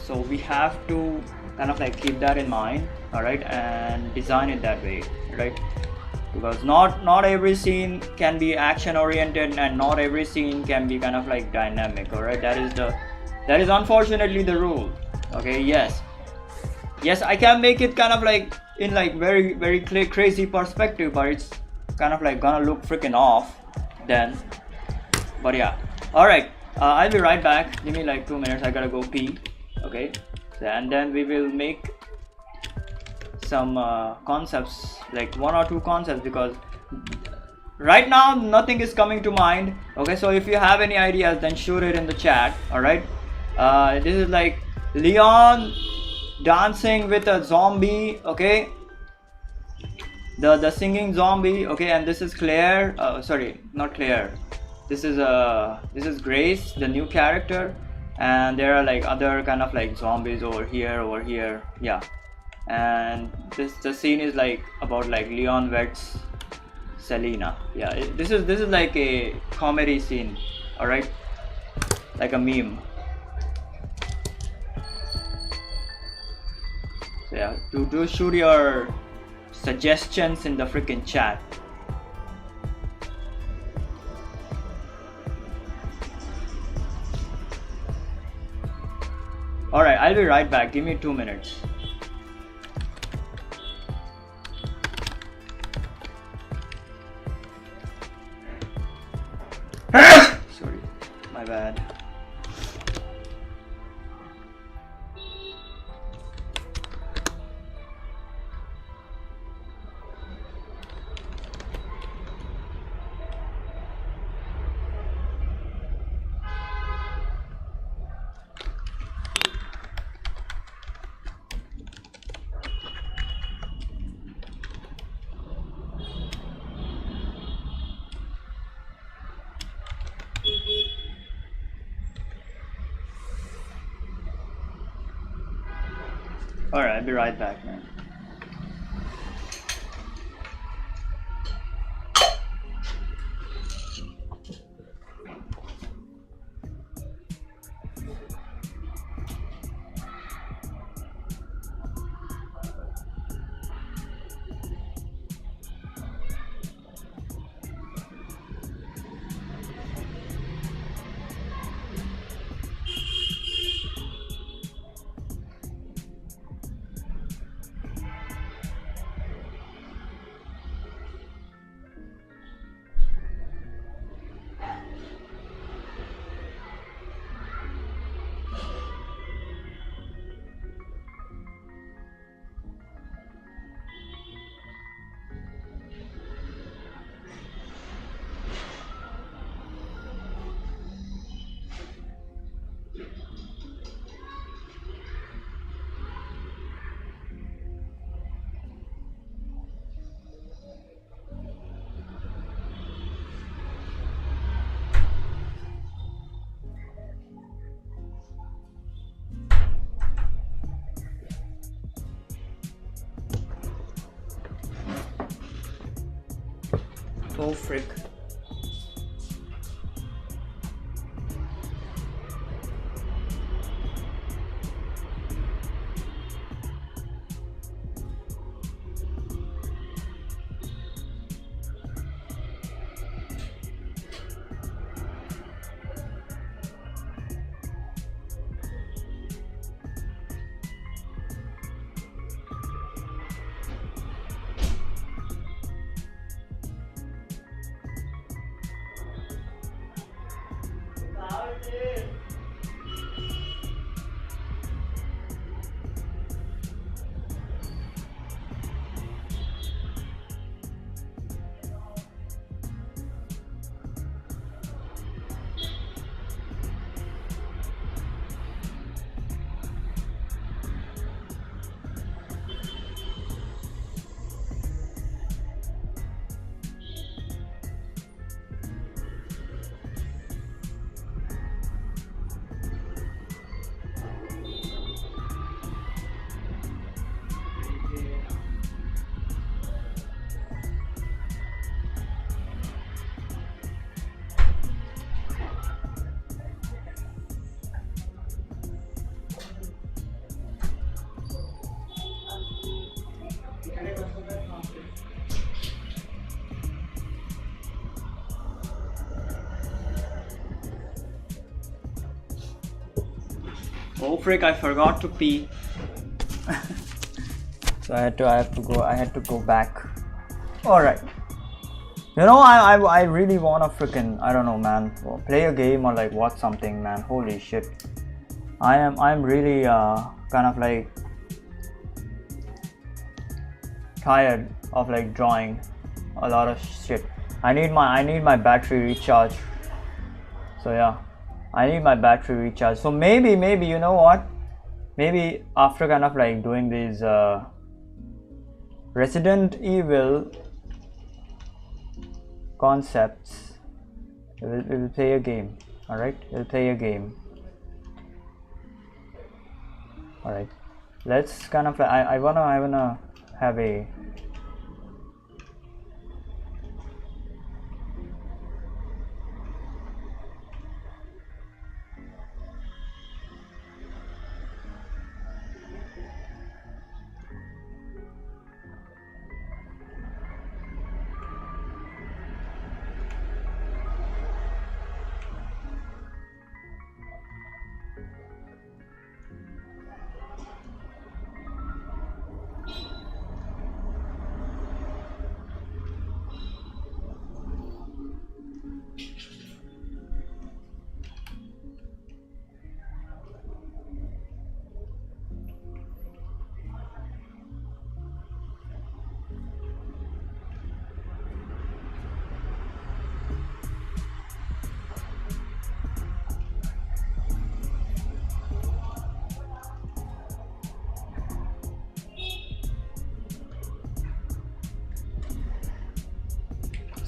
So we have to kind of like keep that in mind. All right, and design it that way, right? Because not every scene can be action oriented, and not every scene can be kind of like dynamic. All right, that is unfortunately the rule. Okay, yes, I can make it kind of like in like very crazy perspective, but kind of like gonna look freaking off then. But yeah, all right, I'll be right back. Give me like 2 minutes, I gotta go pee. Okay, and then we will make some concepts, like 1 or 2 concepts, because right now nothing is coming to mind. Okay, so if you have any ideas, then shoot it in the chat. All right, this is like Leon dancing with a zombie. Okay, the singing zombie. Okay, and this is Claire, sorry, not Claire, this is Grace, the new character, and there are like other kind of like zombies over here. Yeah, and the scene is like about like Leon vets Selena. Yeah, this is like a comedy scene. All right, like a meme. So yeah, do shoot your suggestions in the freaking chat. All right, I'll be right back. Give me 2 minutes. Sorry, my bad. All right, I'll be right back, man. Oh frick. Oh frick, I forgot to pee. So I had to go back. All right. You know, I really wanna freaking, I don't know, man, play a game or like watch something, man. Holy shit. I'm really kind of like tired of like drawing a lot of shit. I need my battery recharge. So yeah, I need my battery recharge. So maybe you know what? Maybe after kind of like doing these Resident Evil concepts, we will play a game. All right, we'll play a game. All right, let's kind of like, I wanna have a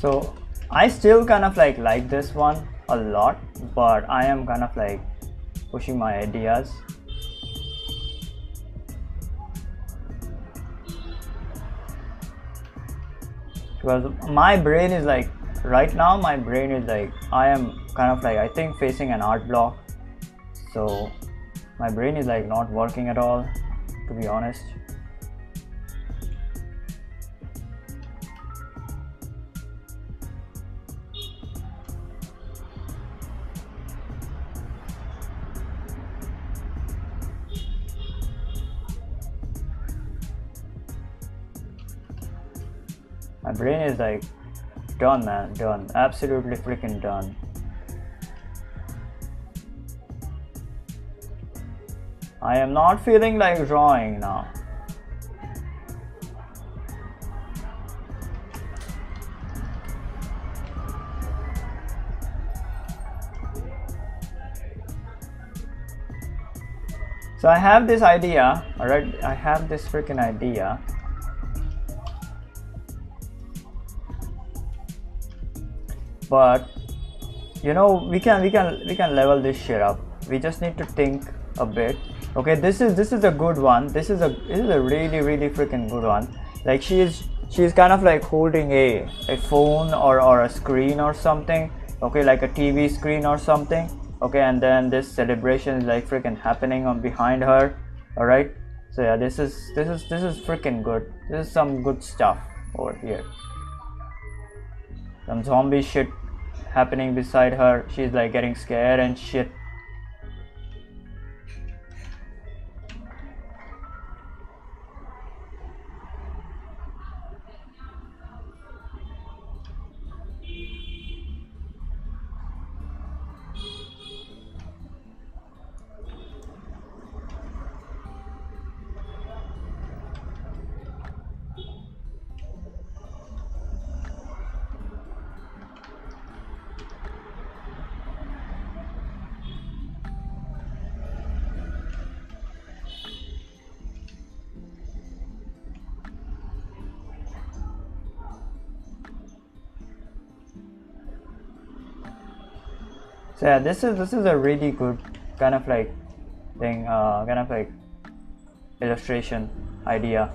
So I still kind of like this one a lot, but I am kind of like pushing my ideas. Because my brain is like, right now my brain is like, I am kind of like, I think facing an art block. So my brain is like not working at all, to be honest. My brain is like done, man, done, absolutely freaking done. I am not feeling like drawing now. So I have this idea, alright, I have this freaking idea. But you know, we can level this shit up. We just need to think a bit. Okay, this is a good one. This is a really freaking good one. Like she's kind of like holding a phone or a screen or something. Okay, like a TV screen or something. Okay, and then this celebration is like freaking happening on behind her. All right. So yeah, this is freaking good. This is some good stuff over here. Some zombie shit happening beside her. She's like getting scared and shit. So yeah, this is a really good kind of like thing, kind of like illustration idea.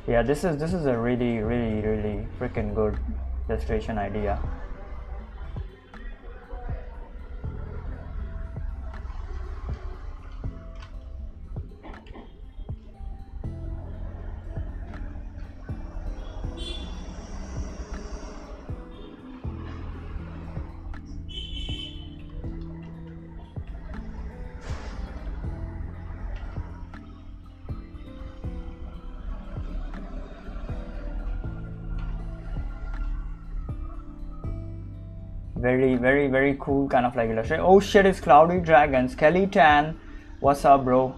Yeah, this is a really freaking good illustration idea. very cool kind of like illustration. Oh shit, it's Cloudy Dragons. Kelly Tan, what's up, bro?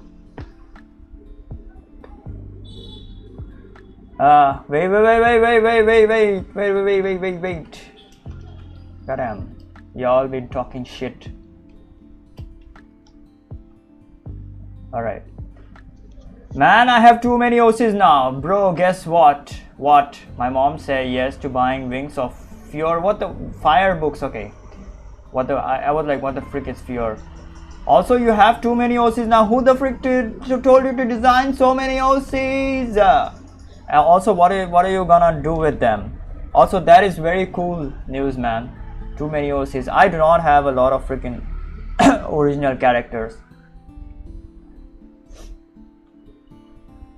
Wait. Goddamn, y'all been talking shit. Alright. Man, I have too many OCs now. Bro, guess what? What? My mom said yes to buying Wings of Fear. What the? Fire books, okay. What the? I was like, what the frick is Fear? Also, you have too many OCs now. Who the frick told you to design so many OCs? Also, what are you gonna do with them? Also, that is very cool news, man. Too many OCs. I do not have a lot of freaking original characters.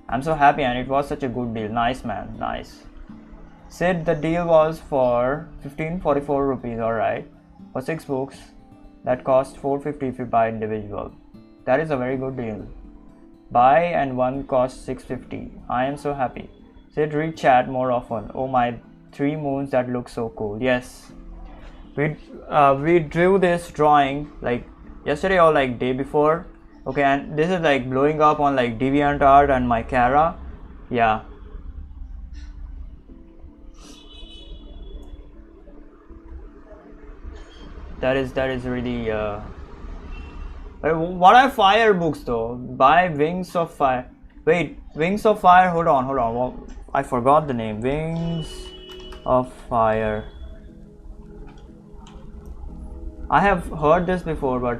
I'm so happy, and it was such a good deal. Nice, man. Nice. Said the deal was for 1544 rupees. Alright. For 6 books that cost 450 if you buy individual. That is a very good deal. Buy and one costs 650. I am so happy. Said read chat more often. Oh my 3 moons, that looks so cool. Yes. We drew this drawing like yesterday or like day before. Okay, and this is like blowing up on like DeviantArt and my Cara. Yeah. That is really what are fire books though? Buy Wings of Fire. Wait, Wings of Fire, hold on. Well, I forgot the name. Wings of Fire. I have heard this before, but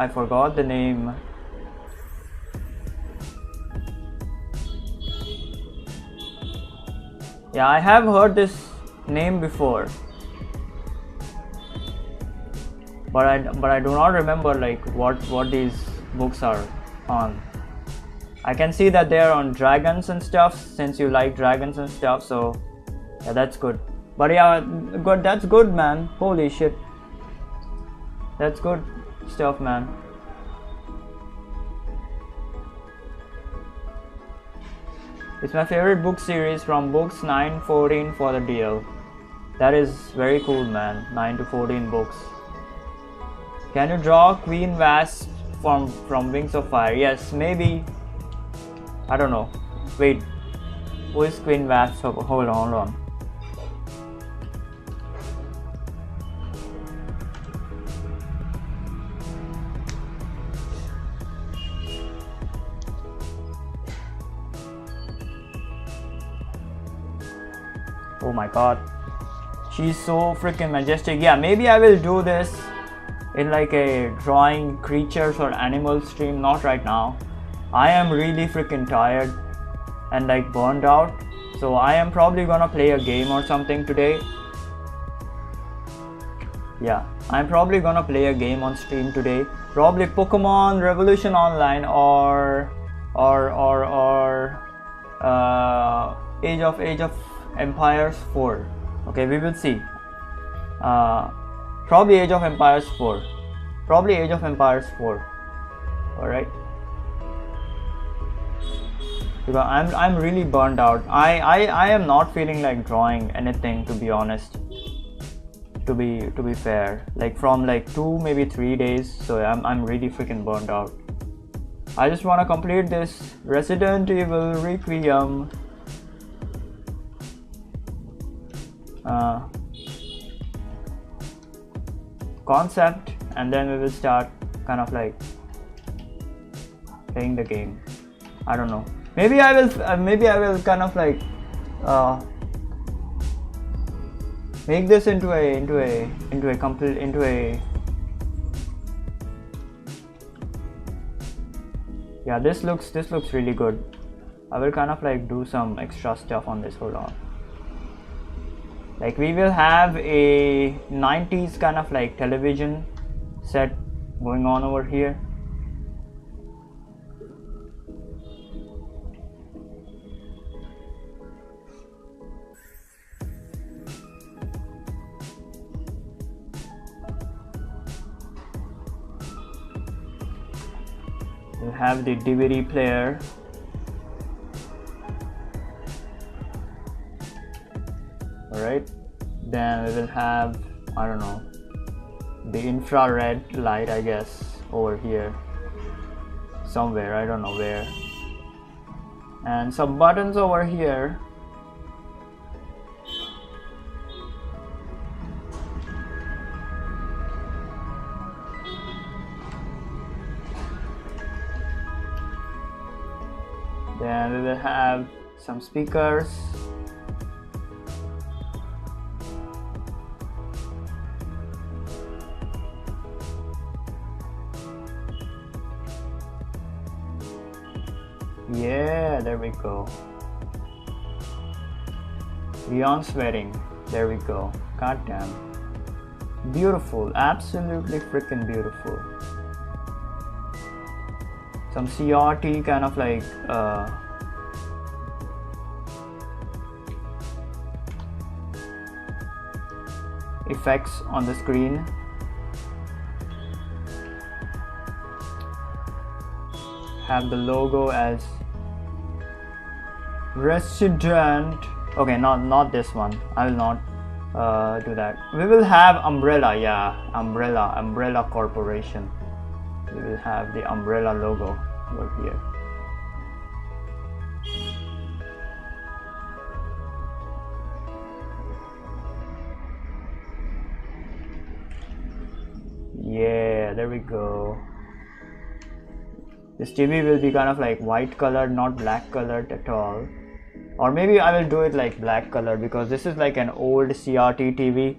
I forgot the name. Yeah, I have heard this name before, but I do not remember like what these books are on. I can see that they are on dragons and stuff, since you like dragons and stuff, so yeah, that's good. But yeah, good, that's good, man. Holy shit, that's good stuff, man. It's my favorite book series from books 9-14 for the deal. That is very cool, man. 9 to 14 books. Can you draw Queen Wasp from Wings of Fire? Yes, maybe. I don't know. Wait, who is Queen Wasp? Hold on. Oh my god, she's so freaking majestic. Yeah, maybe I will do this in like a drawing creatures or animals stream. Not right now. I am really freaking tired and like burned out, so I am probably gonna play a game or something today. Yeah, I'm probably gonna play a game on stream today. Probably Pokemon Revolution Online or Age of Empires 4. Okay, we will see. Probably Age of Empires 4. Alright. Because I'm really burned out. I am not feeling like drawing anything, to be honest. To be fair. Like from like 2 maybe 3 days. So I'm really freaking burned out. I just wanna complete this Resident Evil Requiem. Concept, and then we will start kind of like playing the game. I don't know. Maybe I will kind of like make this into a yeah, this looks really good. I will kind of like do some extra stuff on this. Hold on. Like we will have a 90s kind of like television set going on over here. We'll have the DVD player. Alright, then we will have, I don't know, the infrared light, I guess, over here somewhere, I don't know where, and some buttons over here. Then we will have some speakers. Yeah, there we go. Beyond sweating. There we go. God damn. Beautiful. Absolutely freaking beautiful. Some CRT kind of like effects on the screen. Have the logo as Resident. Okay, not this one. I will not do that. We will have umbrella. Yeah, umbrella corporation. We will have the umbrella logo over here. Yeah, there we go. This TV will be kind of like white colored, not black colored at all. Or maybe I will do it like black color, because this is like an old CRT TV.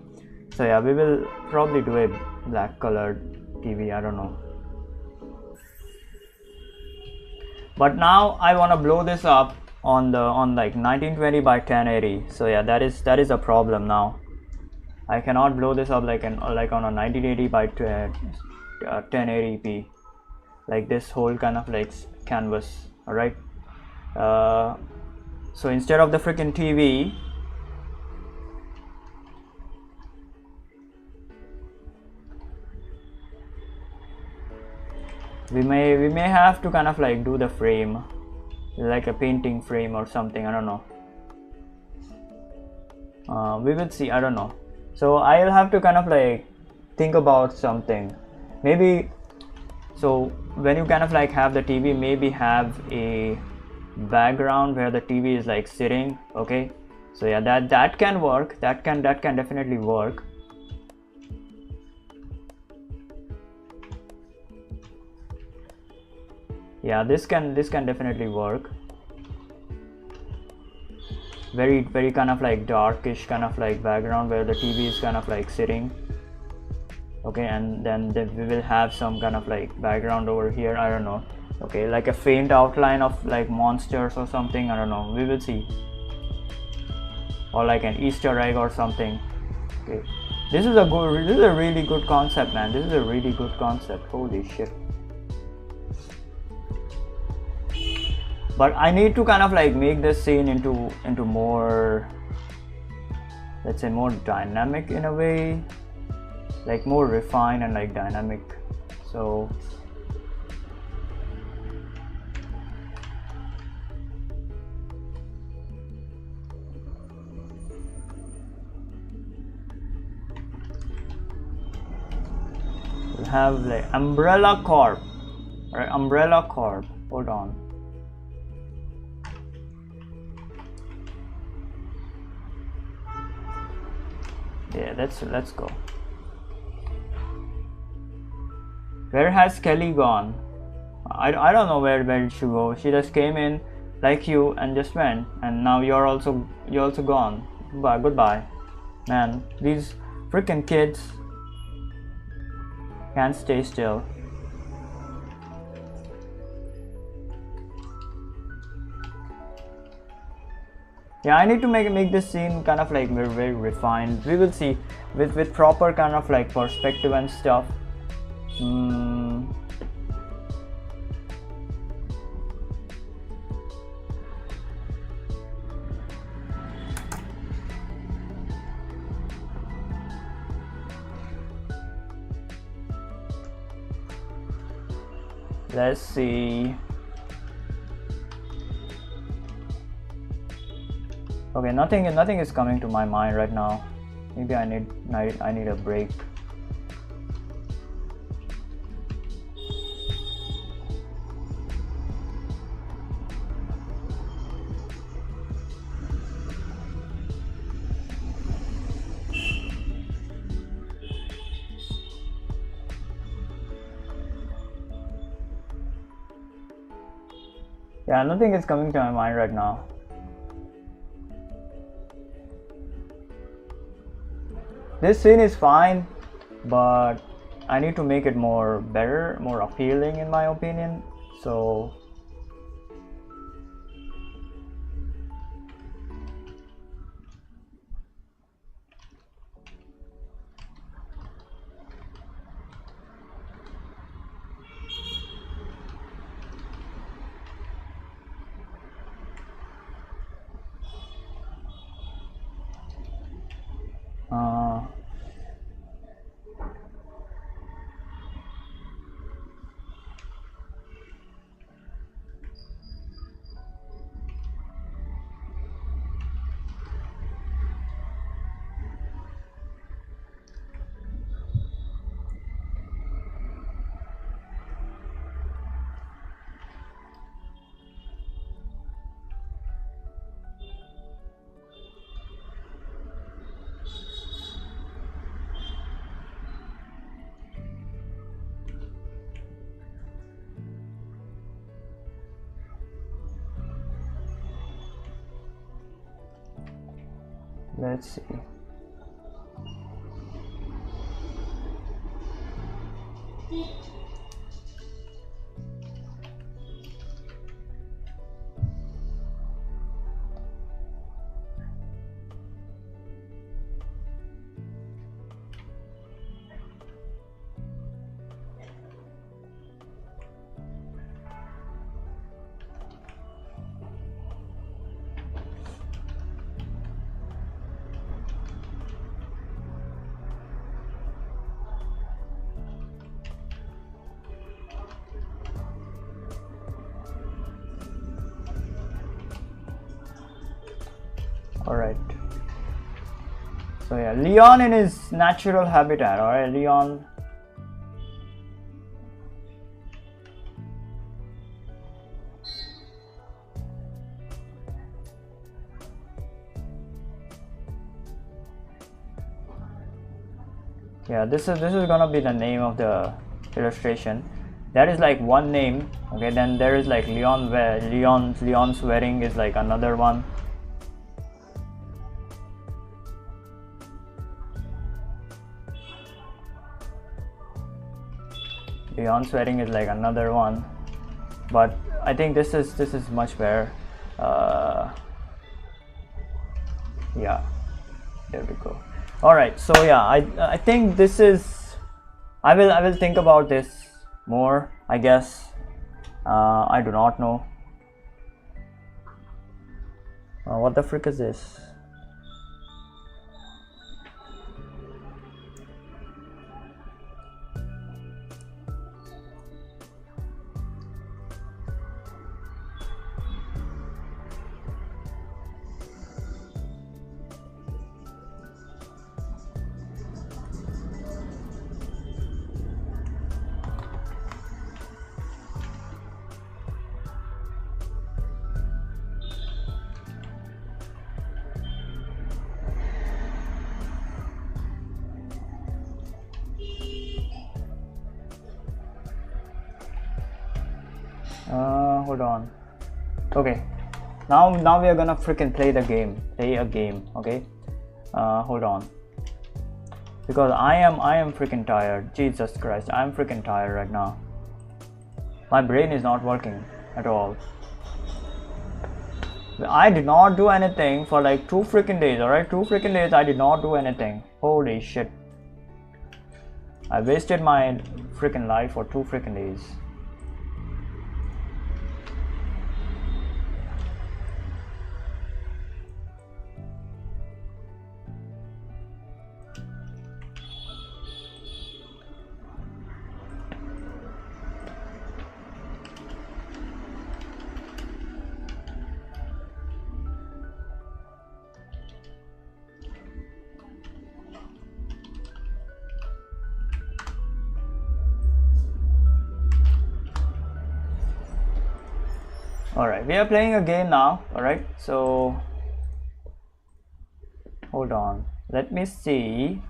So yeah, we will probably do a black colored TV, I don't know. But now I want to blow this up on like 1920 by 1080. So yeah, that is a problem now. I cannot blow this up like on a 1980 by 1080p, like this whole kind of like canvas. All right. So instead of the freaking TV, we may have to kind of like do the frame, like a painting frame or something. I don't know. We will see. I don't know. So I'll have to kind of like think about something. Maybe so when you kind of like have the TV, maybe have a background where the TV is like sitting. Okay, so yeah, that can work. That can definitely work. Yeah, this can definitely work. Very kind of like darkish kind of like background where the TV is kind of like sitting. Okay, and then we will have some kind of like background over here. I don't know. Okay, like a faint outline of like monsters or something. I don't know. We will see. Or like an Easter egg or something. Okay, this is a really good concept, man. This is a really good concept. Holy shit. But I need to kind of like make this scene into more, let's say, more dynamic in a way, like more refined and like dynamic. So we'll have like Umbrella Corp, right? Umbrella Corp. Hold on. Yeah, let's go. Where has Kelly gone? I don't know where did she go. She just came in like you and just went, and now you're also gone. Goodbye, man. These freaking kids can't stay still. Yeah, I need to make this scene kind of like very refined. We will see with proper kind of like perspective and stuff. Let's see. Okay, nothing is coming to my mind right now. Maybe I need a break. Yeah, nothing is coming to my mind right now. This scene is fine, but I need to make it more better, more appealing in my opinion. So let's see. Alright. So yeah, Leon in his natural habitat, alright, Leon. Yeah, this is gonna be the name of the illustration. That is like one name, okay, then there is like Leon, where Leon's wedding is like another one. Leon's wedding is like another one, but I think this is much better. Yeah, there we go. All right, so yeah, I think this is, I will think about this more, I guess. I do not know. What the frick is this? Hold on. Okay, now we are gonna freaking play a game. Okay, hold on, because I am freaking tired. Jesus Christ, I'm freaking tired right now. My brain is not working at all. I did not do anything for like 2 freaking days. Alright, 2 freaking days I did not do anything. Holy shit, I wasted my freaking life for 2 freaking days. Alright, we are playing a game now. Alright, so hold on, let me see.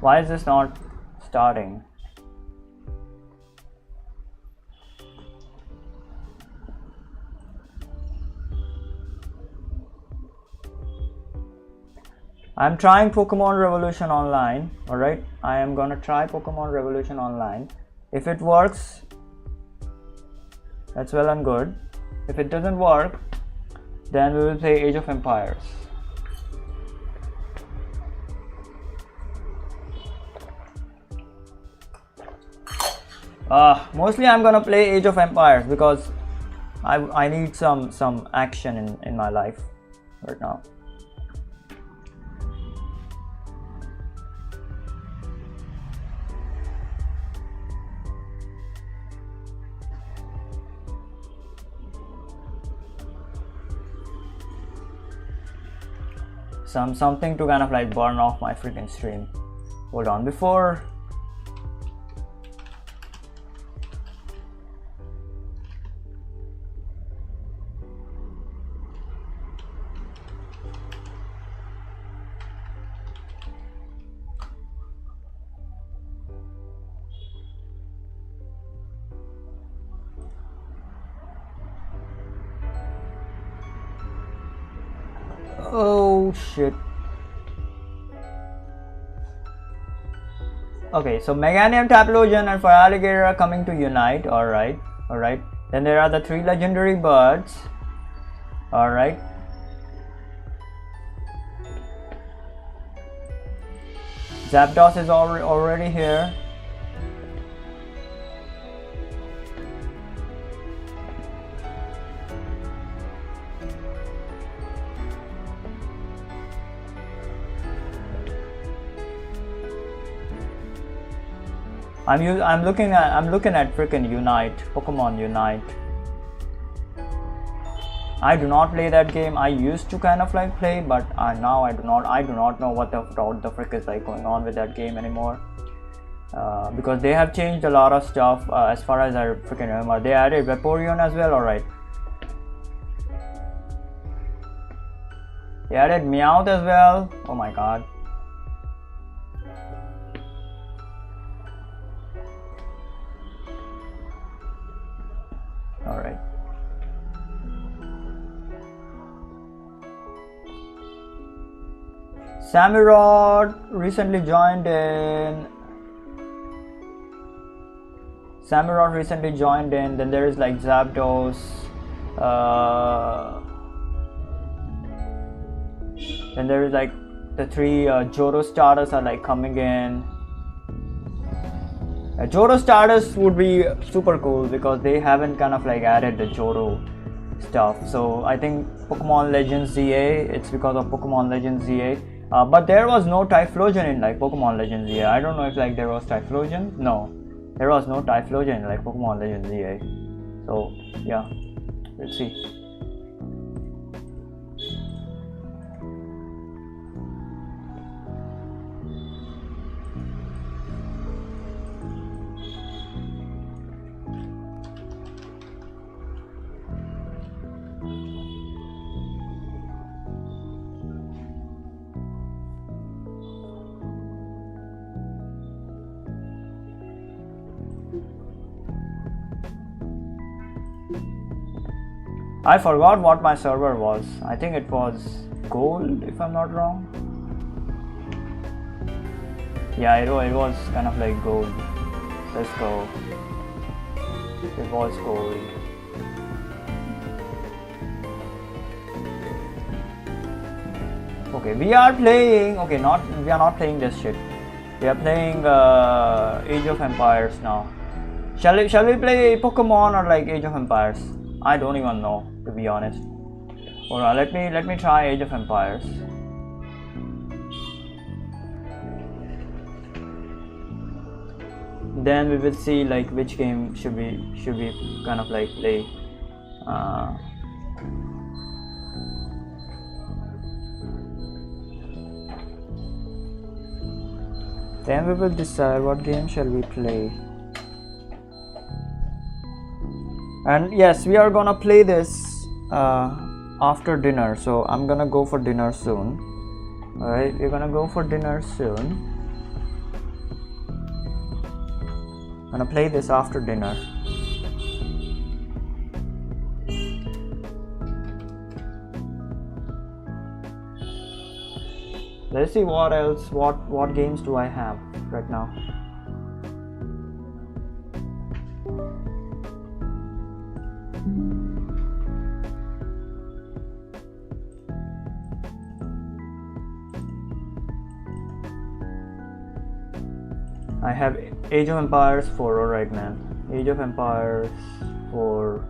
Why is this not starting? I'm trying Pokemon Revolution Online. Alright, I am gonna try Pokemon Revolution Online. If it works, that's well and good. If it doesn't work, then we will play Age of Empires. Mostly I'm gonna play Age of Empires because I need some action in my life right now. Something to kind of like burn off my freaking stream. Hold on, before oh shit. Okay, so Meganium, Taplogen and Feraligatr are coming to unite. Alright. Then there are the 3 legendary birds. Alright. Zapdos is already here. I'm looking at freaking Unite, Pokemon Unite. I do not play that game. I used to kind of like play, but now I do not know what the frick is like going on with that game anymore. Because they have changed a lot of stuff as far as I freaking remember. They added Vaporeon as well. Alright. They added Meowth as well. Oh my god. Alright. Samurott recently joined in. Then there is like Zapdos. Then there is like the 3 Johto starters are like coming in. Johto starters would be super cool because they haven't kind of like added the Johto stuff. So I think Pokemon Legends ZA, it's because of Pokemon Legends ZA. But there was no Typhlosion in like Pokemon Legends ZA. I don't know if like there was Typhlosion. No, there was no Typhlosion in like Pokemon Legends ZA. So yeah, let's see. I forgot what my server was. I think it was gold, if I'm not wrong. Yeah, it was kind of like gold. Let's go. It was gold. Okay, we are playing. Okay, we are not playing this shit. We are playing Age of Empires now. Shall we play Pokemon or like Age of Empires? I don't even know, to be honest. Alright, let me try Age of Empires. Then we will see like which game should we kind of like play. Then we will decide what game shall we play. And yes, we are gonna play this after dinner, so I'm gonna go for dinner soon. Alright, we're gonna go for dinner soon. gonna play this after dinner. Let's see what else, what games do I have right now. I have Age of Empires 4, alright man. Age of Empires 4.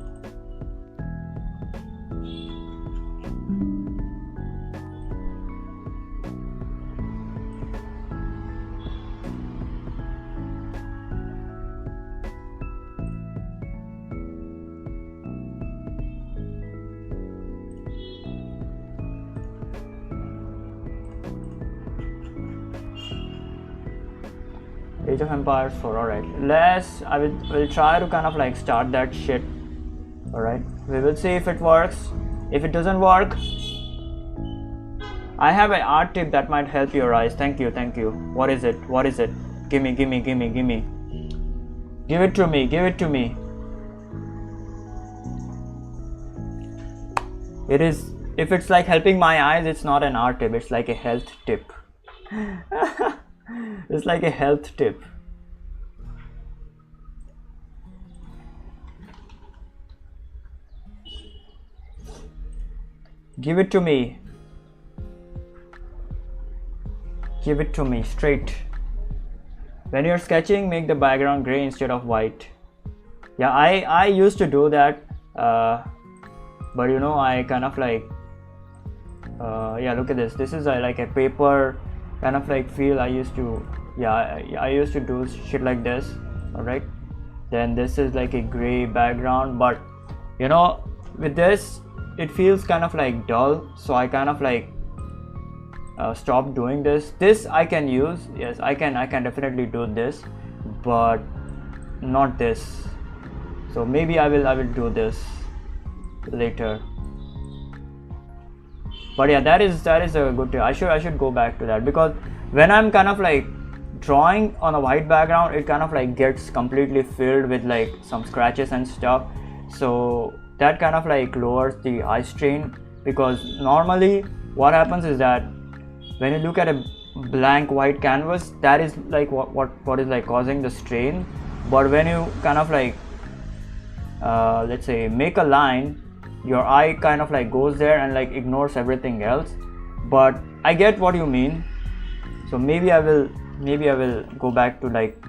Age of Empires 4, alright. I will try to kind of like start that shit. Alright. We will see if it works. If it doesn't work, I have an art tip that might help your eyes. Thank you, thank you. What is it? What is it? Gimme. Give it to me, give it to me. It is, if it's like helping my eyes, it's not an art tip, it's like a health tip. It's like a health tip. Give it to me. Give it to me straight. When you're sketching, make the background gray instead of white. Yeah, I used to do that, but you know, I kind of like yeah, look at this. This is like a paper kind of like feel. I used to, yeah, I used to do shit like this. All right, then this is like a gray background, but you know, with this it feels kind of like dull, so I kind of like stop doing this. This I can use, yes, I can definitely do this, but not this. So maybe I will do this later. But yeah, that is a good tip. I should go back to that, because when I'm kind of like drawing on a white background, it kind of like gets completely filled with like some scratches and stuff. So that kind of like lowers the eye strain, because normally what happens is that when you look at a blank white canvas, that is like what is like causing the strain. But when you kind of like let's say make a line, your eye kind of like goes there and like ignores everything else. But I get what you mean, so maybe I will go back to like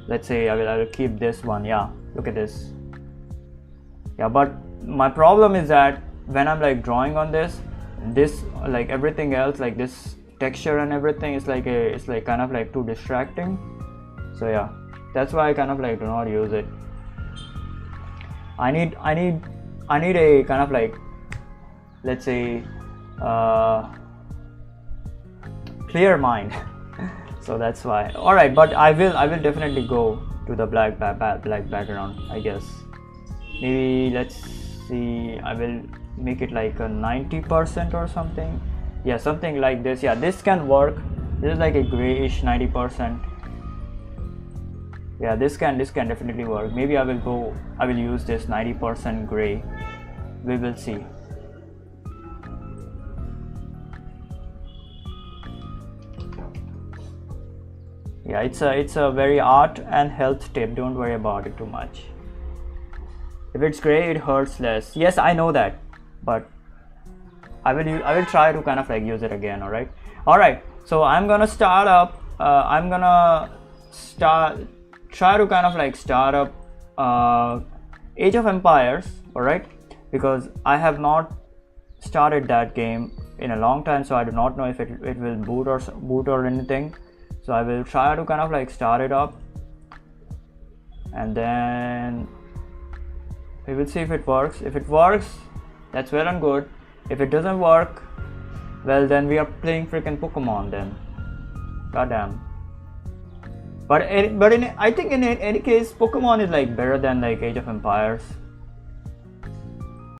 let's say I will keep this one. Yeah, look at this. Yeah, but my problem is that when I'm like drawing on this like everything else, like this texture and everything, it's like kind of like too distracting. So yeah, that's why I kind of like do not use it. I need a kind of like, let's say clear mind. So that's why. All right, but I will definitely go to the black background, I guess. Maybe let's see, I will make it like a 90% or something. Yeah, something like this. Yeah, this can work. This is like a grayish 90%. Yeah, this can definitely work. Maybe I will use this 90% gray. We will see. Yeah, it's a very art and health tip. Don't worry about it too much. If it's gray, it hurts less. Yes, I know that, but I will try to kind of like use it again. All right. So I'm gonna start up. I'm gonna try to kind of like start up Age of Empires. All right, because I have not started that game in a long time, so I do not know if it will boot or anything. So I will try to kind of like start it up, and then we will see if it works. If it works, that's well and good. If it doesn't work, well, then we are playing freaking Pokemon then. Goddamn. But I think in any case, Pokemon is like better than like Age of Empires.